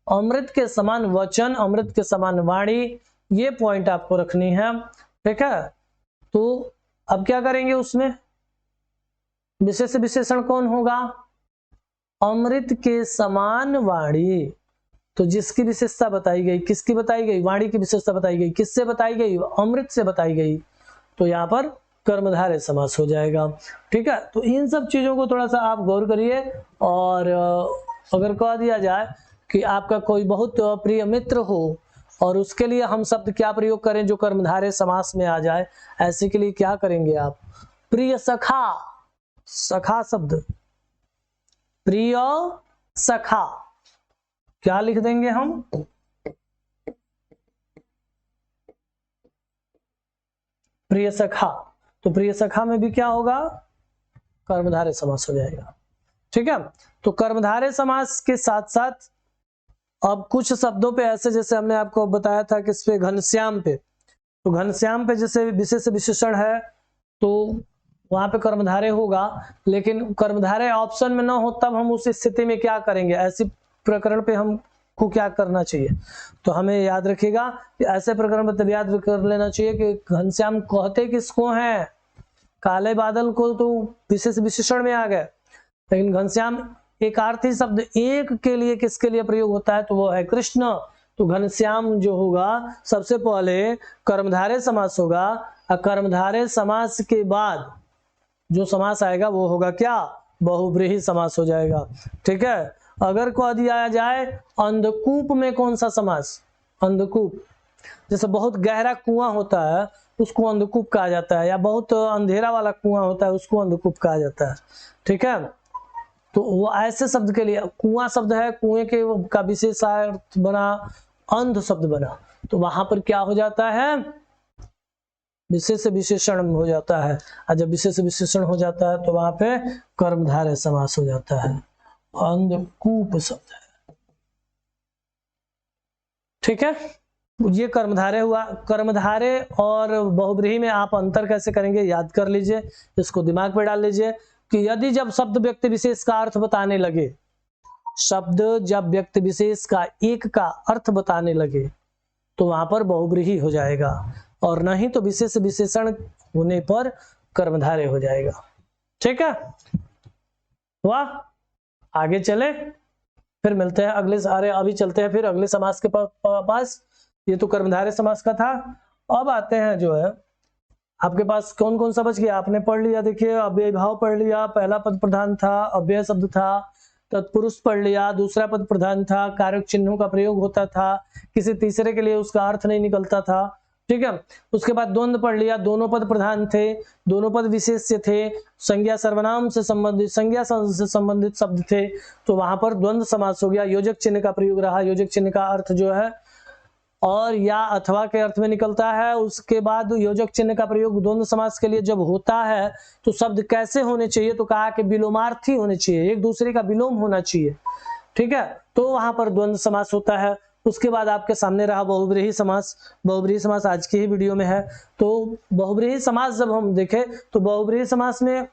अमृत के समान वचन, अमृत के समान वाणी, ये पॉइंट आपको रखनी है, ठीक है। तो अब क्या करेंगे? उसमें विशेष विशेषण कौन होगा? अमृत के समान वाणी। तो जिसकी विशेषता बताई गई, किसकी बताई गई? वाणी की विशेषता बताई गई। किससे बताई गई? अमृत से बताई गई। तो यहाँ पर कर्मधारय समास हो जाएगा, ठीक है। तो इन सब चीजों को थोड़ा सा आप गौर करिए। और अगर कह दिया जाए कि आपका कोई बहुत प्रिय मित्र हो और उसके लिए हम शब्द क्या प्रयोग करें जो कर्मधारय समास में आ जाए, ऐसे के लिए क्या करेंगे आप? प्रिय सखा, सखा शब्द, प्रिय सखा, क्या लिख देंगे हम? प्रिय सखा। तो प्रिय सखा में भी क्या होगा? कर्मधारय समास हो जाएगा, ठीक है। तो कर्मधारय समास के साथ साथ अब कुछ शब्दों पे ऐसे, जैसे हमने आपको बताया था कि इस पे घनश्याम पे, तो घनश्याम पे जैसे विशेष विशेषण है तो वहां पे कर्मधारय होगा। लेकिन कर्मधारय ऑप्शन में ना हो तब हम उस स्थिति में क्या करेंगे? ऐसी प्रकरण पे हमको क्या करना चाहिए? तो हमें याद रखिएगा कि ऐसे प्रकरण में तब याद कर लेना चाहिए कि घनश्याम कहते किसको हैं? काले बादल को तो विशेष विशेषण में आ गए, लेकिन घनश्याम एक अर्थी शब्द एक के लिए किसके लिए प्रयोग होता है? तो वो है कृष्ण। तो घनश्याम जो होगा सबसे पहले कर्मधारय समास होगा, और कर्मधारय समास के बाद जो समास आएगा वो होगा क्या? बहुब्रीहि समास हो जाएगा, ठीक है। अगर कह दिया जाए अंधकूप में कौन सा समास? अंधकूप, जैसे बहुत गहरा कुआं होता है उसको अंधकूप कहा जाता है, या बहुत अंधेरा वाला कुआं होता है उसको अंधकूप कहा जाता है, ठीक है। तो वो ऐसे शब्द के लिए, कुआं शब्द है, कुएं के का विशेष अर्थ बना, अंध शब्द बना, तो वहां पर क्या हो जाता है? विशेष विशेषण हो जाता है। और जब विशेष विशेषण हो जाता है तो वहां पे कर्मधारय समास हो जाता है। अंधकूप शब्द है। ठीक है, ये कर्मधारय हुआ। कर्मधारय और बहुब्रीहि में आप अंतर कैसे करेंगे याद कर लीजिए, इसको दिमाग पे डाल लीजिए कि यदि जब शब्द व्यक्ति विशेष का अर्थ बताने लगे, शब्द जब व्यक्ति विशेष का एक का अर्थ बताने लगे तो वहां पर बहुब्रीहि हो जाएगा, और नहीं तो विशेष विशेषण होने पर कर्मधारय हो जाएगा। ठीक है, वाह, आगे चले, फिर मिलते हैं अगले, अरे अभी चलते हैं फिर अगले समास के पास। ये तो कर्मधारय समास का था। अब आते हैं जो है आपके पास कौन कौन सा बच गया, आपने पढ़ लिया, देखिए अव्यय भाव पढ़ लिया, पहला पद प्रधान था, अव्यय शब्द था, तत्पुरुष पढ़ लिया, दूसरा पद प्रधान था, कारक चिन्हों का प्रयोग होता था, किसी तीसरे के लिए उसका अर्थ नहीं निकलता था। ठीक है, उसके बाद द्वंद्व पढ़ लिया, दोनों पद प्रधान थे, दोनों पद विशेष्य थे, संज्ञा सर्वनाम से संबंधित, संज्ञा से संबंधित शब्द थे, तो वहां पर द्वंद्व समास हो गया। योजक चिन्ह का प्रयोग रहा, योजक चिन्ह का अर्थ जो है और या अथवा के अर्थ में निकलता है। उसके बाद योजक चिन्ह का प्रयोग द्वंद्व समास के लिए जब होता है तो शब्द कैसे होने चाहिए, तो कहा कि विलोमार्थी होने चाहिए, एक दूसरे का विलोम होना चाहिए। ठीक है, तो वहां पर द्वंद्व समास होता है। उसके बाद आपके सामने रहा बहुब्रीहि समास। बहुब्रीहि समास आज की ही वीडियो में है। तो बहुब्रीहि समास जब हम देखें तो बहुब्रीहि समास में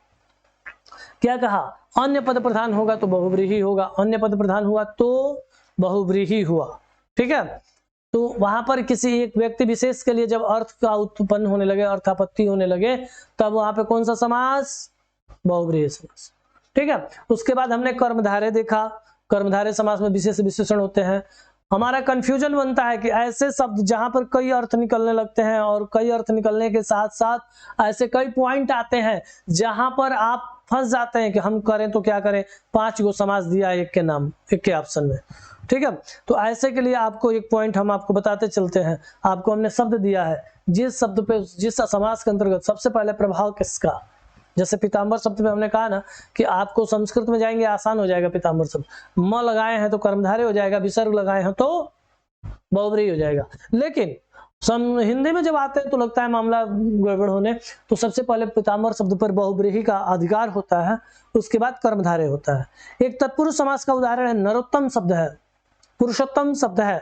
क्या कहा, अन्य पद प्रधान होगा तो बहुब्रीहि होगा, अन्य पद प्रधान हुआ तो बहुब्रीहि हुआ। ठीक है, तो वहां पर किसी एक व्यक्ति विशेष के लिए जब अर्थ का उत्पन्न होने लगे, अर्थापत्ति होने लगे, तब वहां पे कौन सा समास, बहुब्रीहि समास। ठीक है, उसके बाद हमने कर्मधारय देखा, कर्मधारय समास में विशेष विशेषण होते हैं। हमारा कंफ्यूजन बनता है कि ऐसे शब्द जहां पर कई अर्थ निकलने लगते हैं और कई अर्थ निकलने के साथ साथ ऐसे कई पॉइंट आते हैं जहां पर आप फंस जाते हैं कि हम करें तो क्या करें, 5 गो समास दिया एक के नाम, एक के ऑप्शन में। ठीक है, तो ऐसे के लिए आपको एक पॉइंट हम आपको बताते चलते हैं। आपको हमने शब्द दिया है, जिस शब्द पे, जिस समास के अंतर्गत सबसे पहले प्रभाव किसका, जैसे पीताम्बर शब्द में हमने कहा ना कि आपको संस्कृत में जाएंगे आसान हो जाएगा। पीताम्बर शब्द म लगाए हैं तो कर्मधारय हो जाएगा, विसर्ग लगाए हैं तो बहुब्रीहि हो जाएगा। लेकिन हिंदी में जब आते हैं तो लगता है मामला गड़बड़ होने, तो सबसे पहले पीताम्बर शब्द पर बहुब्रीहि का अधिकार होता है, उसके बाद कर्मधारय होता है। एक तत्पुरुष समास का उदाहरण है, नरोत्तम शब्द है, पुरुषोत्तम शब्द है,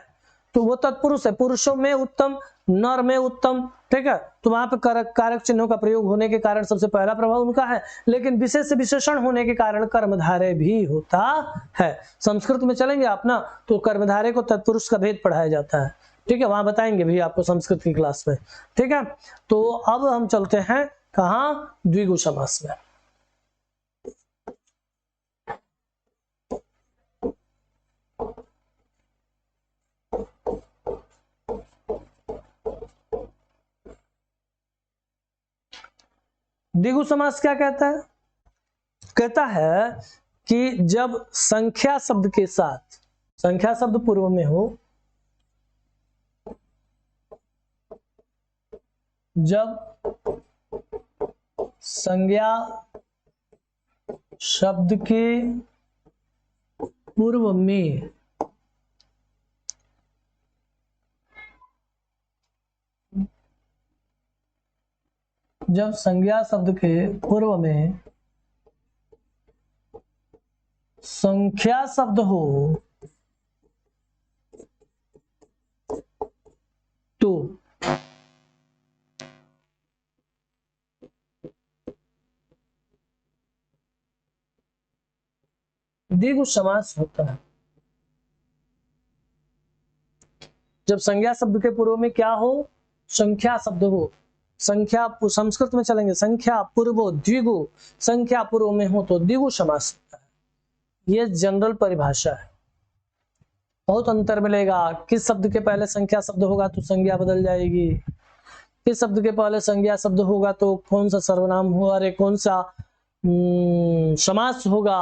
तो वो तत्पुरुष है, पुरुषों में उत्तम, नर में उत्तम। ठीक है, तो वहां पे कारक चिन्हों का प्रयोग होने के कारण सबसे पहला प्रभाव उनका है, लेकिन विशेष विशेषण होने के कारण कर्मधारय भी होता है। संस्कृत में चलेंगे आप ना तो कर्मधारय को तत्पुरुष का भेद पढ़ाया जाता है। ठीक है, वहां बताएंगे भी आपको संस्कृत की क्लास में। ठीक है, तो अब हम चलते हैं कहां, द्विगु समास में। द्विगु समास क्या कहता है, कहता है कि जब संख्या शब्द के साथ, संख्या शब्द पूर्व में हो, जब संज्ञा शब्द के पूर्व में जब संज्ञा शब्द के पूर्व में संख्या शब्द हो तो द्विगु समास होता है। जब संज्ञा शब्द के पूर्व में क्या हो, संख्या शब्द हो, संख्या, संस्कृत में चलेंगे, संख्या पूर्व द्विगु, संख्या पूर्व में हो तो द्विगु समास होता है। ये जनरल परिभाषा है, बहुत अंतर मिलेगा। किस शब्द के पहले संख्या शब्द होगा तो संज्ञा बदल जाएगी, किस शब्द के पहले संज्ञा शब्द होगा तो कौन सा सर्वनाम होगा, अरे कौन सा समास होगा।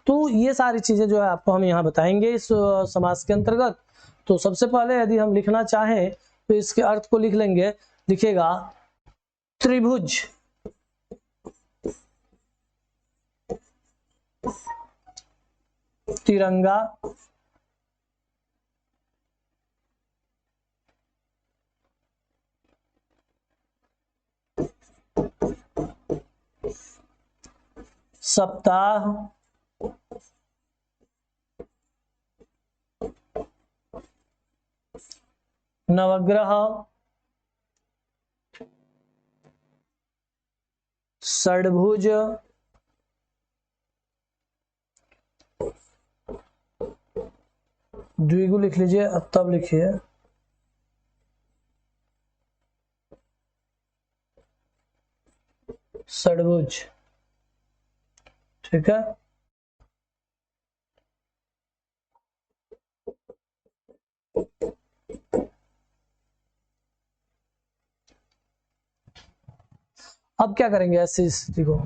तो ये सारी चीजें जो है आपको हम यहाँ बताएंगे इस समास के अंतर्गत। तो सबसे पहले यदि हम लिखना चाहें तो इसके अर्थ को लिख लेंगे, लिखेगा त्रिभुज, तिरंगा, सप्ताह, नवग्रह, षड्भुज, द्विगु लिख लीजिए, अब तब लिखिए षड्भुज। ठीक है, अब क्या करेंगे ऐसी स्थिति को,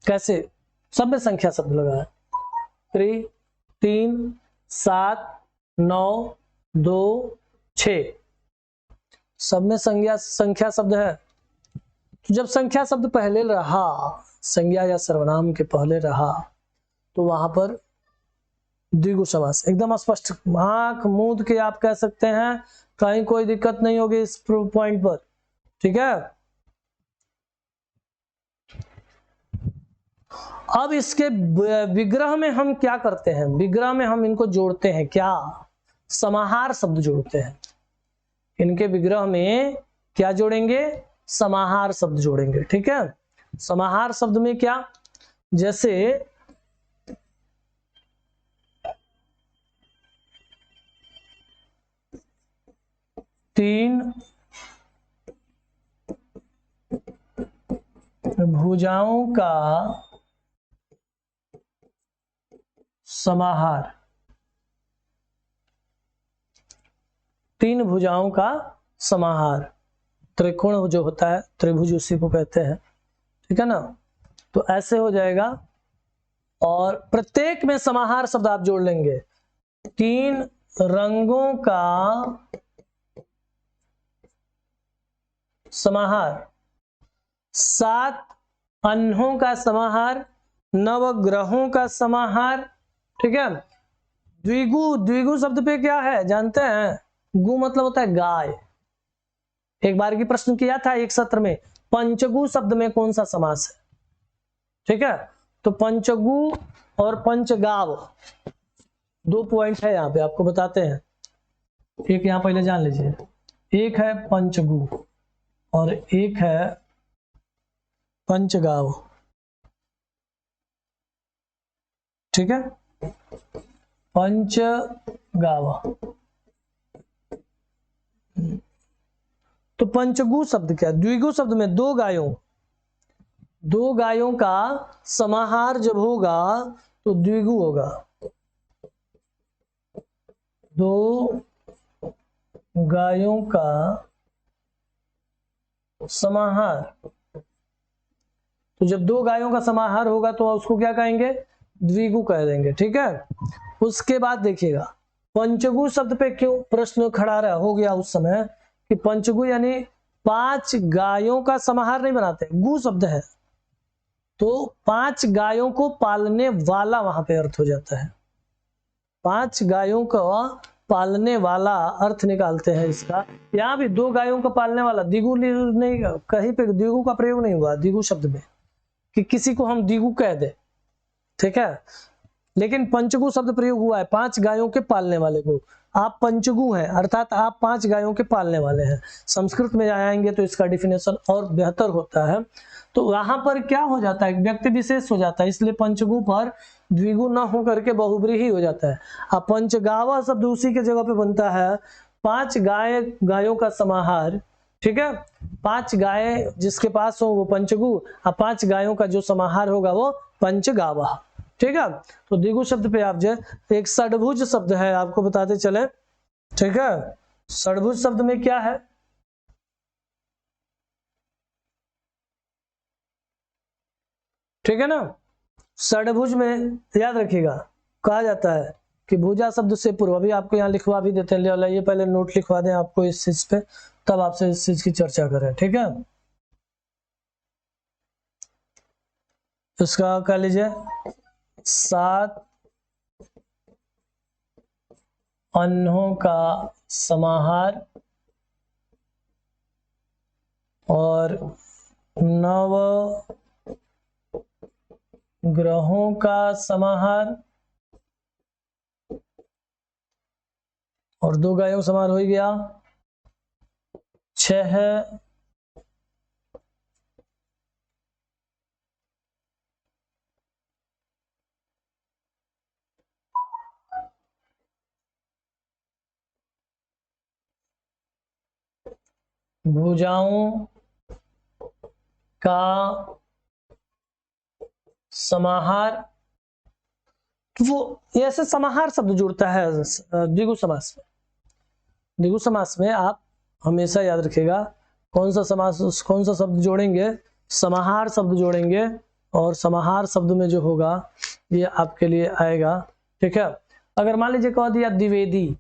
कैसे, सब में संख्या शब्द लगा है, 3 7 9 2 6, सब में संख्या शब्द है। तो जब संख्या शब्द पहले रहा, संज्ञा या सर्वनाम के पहले रहा, तो वहां पर द्विगु समास एकदम स्पष्ट, आंख मूंद के आप कह सकते हैं, कहीं कोई दिक्कत नहीं होगी इस पॉइंट पर। ठीक है, अब इसके विग्रह में हम क्या करते हैं, विग्रह में हम इनको जोड़ते हैं, क्या, समाहार शब्द जोड़ते हैं। इनके विग्रह में क्या जोड़ेंगे, समाहार शब्द जोड़ेंगे। ठीक है, समाहार शब्द में क्या, जैसे 3 भुजाओं का समाहार, 3 भुजाओं का समाहार, त्रिकोण जो होता है, त्रिभुज उसी को कहते हैं। ठीक है ना, तो ऐसे हो जाएगा, और प्रत्येक में समाहार शब्द आप जोड़ लेंगे। 3 रंगों का समाहार, 7 अन्हों का समाहार, 9 ग्रहों का समाहार। ठीक है, द्विगु शब्द पे क्या है जानते हैं, गु मतलब होता है गाय। एक बार की प्रश्न किया था एक सत्र में, पंचगु शब्द में कौन सा समास है। ठीक है, तो पंचगु और पंचगाव 2 पॉइंट है यहाँ पे, आपको बताते हैं। एक यहाँ पहले जान लीजिए, एक है पंचगु और एक है पंचगाव। ठीक है, पंचगाव। तो पंचगु शब्द क्या, द्विगु शब्द में 2 गायों का समाहार जब होगा तो द्विगु होगा, 2 गायों का समाहार। तो जब 2 गायों का समाहार होगा तो उसको क्या कहेंगे, द्विगु कह देंगे। ठीक है, उसके बाद देखिएगा पंचगु शब्द पे क्यों प्रश्न खड़ा रहा हो गया उस समय, कि पंचगु यानी 5 गायों का समाहार नहीं बनाते, गु शब्द है तो 5 गायों को पालने वाला वहां पे अर्थ हो जाता है, 5 गायों का पालने वाला अर्थ निकालते हैं इसका। यहाँ भी 2 गायों का पालने वाला, द्विगु नहीं, कहीं पे द्विगु का प्रयोग नहीं हुआ द्विगु शब्द में कि किसी को हम द्विगु कह दे। ठीक है, लेकिन पंचगु शब्द प्रयोग हुआ है 5 गायों के पालने वाले को, आप पंचगु हैं अर्थात आप 5 गायों के पालने वाले हैं। संस्कृत में आएंगे तो इसका डिफिनेशन और बेहतर होता है। तो वहां पर क्या हो जाता है, व्यक्ति विशेष हो जाता है, इसलिए पंचगु पर द्विगु न हो करके बहुब्रीहि हो जाता है। अब पंचगावा शब्द उसी के जगह पे बनता है, 5 गायों का समाहार। ठीक है, 5 गाय जिसके पास हो वो पंचगु, और 5 गायों का जो समाहार होगा वो पंचगावा। ठीक है, तो द्विगु शब्द पे आप जो एक षड्भुज शब्द है आपको बताते चले। ठीक है, षड्भुज शब्द में क्या है, ठीक है ना, षड्भुज में याद रखिएगा कहा जाता है कि भुजा शब्द से पूर्व, अभी आपको यहाँ लिखवा भी देते हैं, ले पहले नोट लिखवा दें आपको इस चीज पे, तब आपसे इस चीज की चर्चा करें। ठीक है, इसका कह लीजिए 7 अन्हों का समाहार और 9 ग्रहों का समाहार और 2 गायों का समाहार हो ही गया। 6 है भुजाओं का समाहार। तो वो ऐसे समाहार शब्द जुड़ता है द्विगु समास में। द्विगु समास में आप हमेशा याद रखिएगा कौन सा समास, कौन सा शब्द जोड़ेंगे, समाहार शब्द जोड़ेंगे, और समाहार शब्द में जो होगा ये आपके लिए आएगा। ठीक है, अगर मान लीजिए कह दिया द्विवेदी,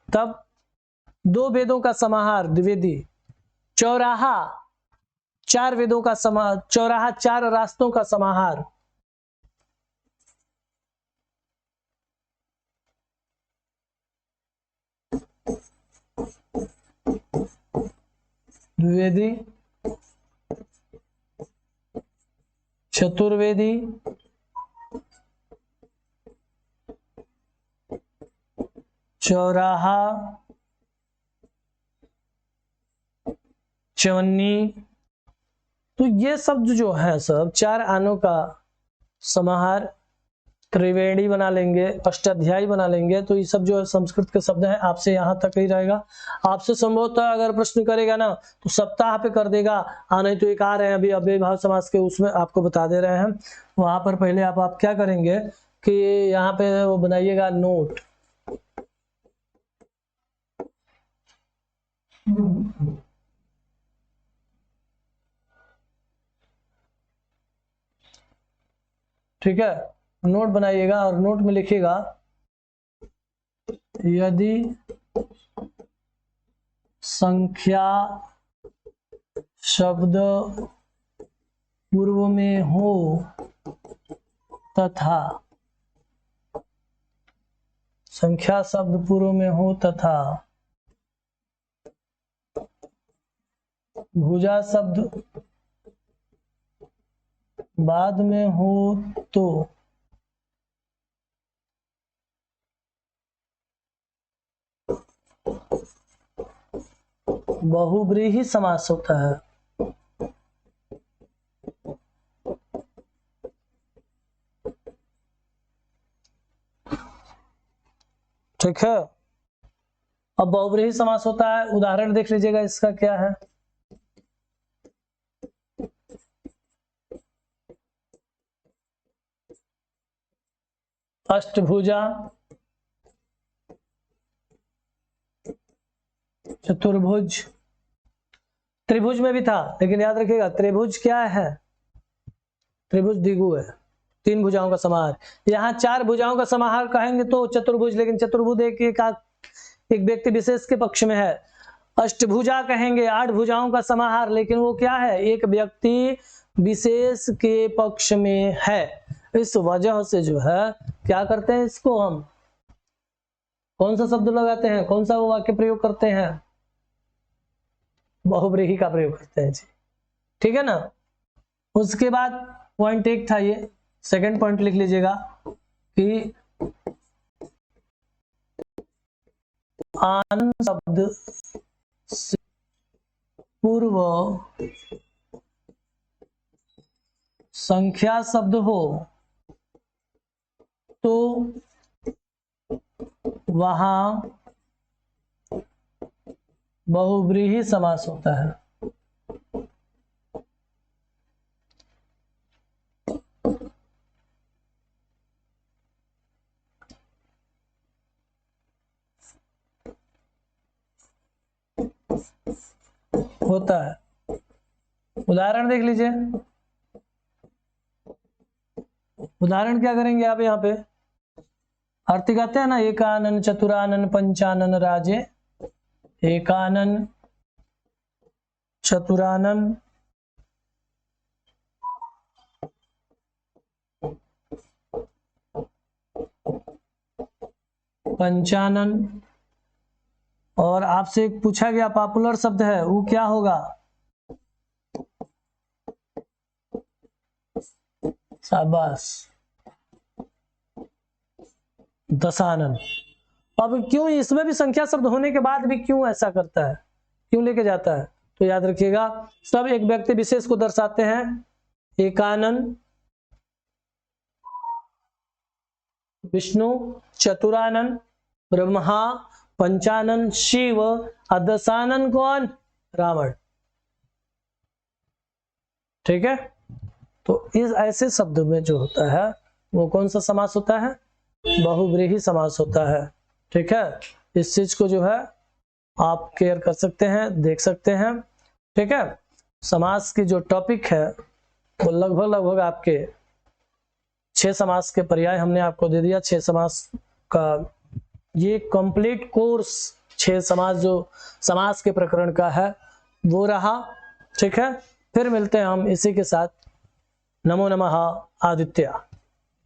तब 2 वेदों का समाहार द्विवेदी। चौराहा, 4 वेदों का समाहार। चौराहा, 4 रास्तों का समाहार। द्विवेदी। चतुर्वेदी, चौराहा, चवन्नी। तो ये शब्द जो है सब 4 आनों का समाहार। त्रिवेणी बना लेंगे, अष्टाध्यायी बना लेंगे। तो ये सब जो है संस्कृत के शब्द हैं। आपसे यहाँ तक ही रहेगा। आपसे संभवतः अगर प्रश्न करेगा ना तो सप्ताह पे कर देगा, नहीं तो एक आ रहे हैं अभी अव्ययभाव समास के, उसमें आपको बता दे रहे हैं। वहां पर पहले आप क्या करेंगे कि यहाँ पे वो बनाइएगा नोट। ठीक है, नोट बनाइएगा और नोट में लिखिएगा यदि संख्या शब्द पूर्व में हो तथा, संख्या शब्द पूर्व में हो तथा भुजा शब्द बाद में हो तो बहुब्रीहि समास होता है। ठीक है, अब बहुब्रीहि समास होता है। उदाहरण देख लीजिएगा इसका क्या है। अष्टभुजा, चतुर्भुज। त्रिभुज में भी था, लेकिन याद रखिएगा त्रिभुज क्या है, त्रिभुज द्विगु है, 3 भुजाओं का समाहार। यहाँ 4 भुजाओं का समाहार कहेंगे तो चतुर्भुज, लेकिन चतुर्भुज एक व्यक्ति विशेष के पक्ष में है। अष्टभुजा कहेंगे 8 भुजाओं का समाहार, लेकिन वो क्या है, एक व्यक्ति विशेष के पक्ष में है। इस वजह से जो है क्या करते हैं, इसको हम कौन सा शब्द लगाते हैं, कौन सा वो वाक्य प्रयोग करते हैं, बहुब्रीहि का प्रयोग करते हैं जी। ठीक है ना। उसके बाद पॉइंट 1 था ये, सेकंड पॉइंट लिख लीजिएगा कि आन शब्द से पूर्व संख्या शब्द हो तो वहां बहुब्रीहि समास होता है। होता है, उदाहरण देख लीजिए। उदाहरण क्या करेंगे आप यहाँ पे, आरती गाते हैं ना, एकानन चतुरानन पंचानन राजे, एकानन चतुरानन पंचानन। और आपसे एक पूछा गया पॉपुलर शब्द है, वो क्या होगा, शाबाश, दशानन। अब क्यों इसमें भी संख्या शब्द होने के बाद भी क्यों ऐसा करता है, क्यों लेके जाता है, तो याद रखिएगा सब एक व्यक्ति विशेष को दर्शाते हैं। एकानन, विष्णु, चतुरानन, ब्रह्मा, पंचानन शिव, दशानन कौन, रावण। ठीक है, तो इस ऐसे शब्द में जो होता है वो कौन सा समास होता है, बहुव्रीहि समास होता है। ठीक है, इस चीज को जो है आप केयर कर सकते हैं, देख सकते हैं। ठीक है, समास की जो टॉपिक है वो लगभग आपके 6 समास के पर्याय हमने आपको दे दिया। 6 समास का ये कंप्लीट कोर्स 6 समास जो समास के प्रकरण का है वो रहा। ठीक है, फिर मिलते हैं हम इसी के साथ। नमो नमः आदित्य।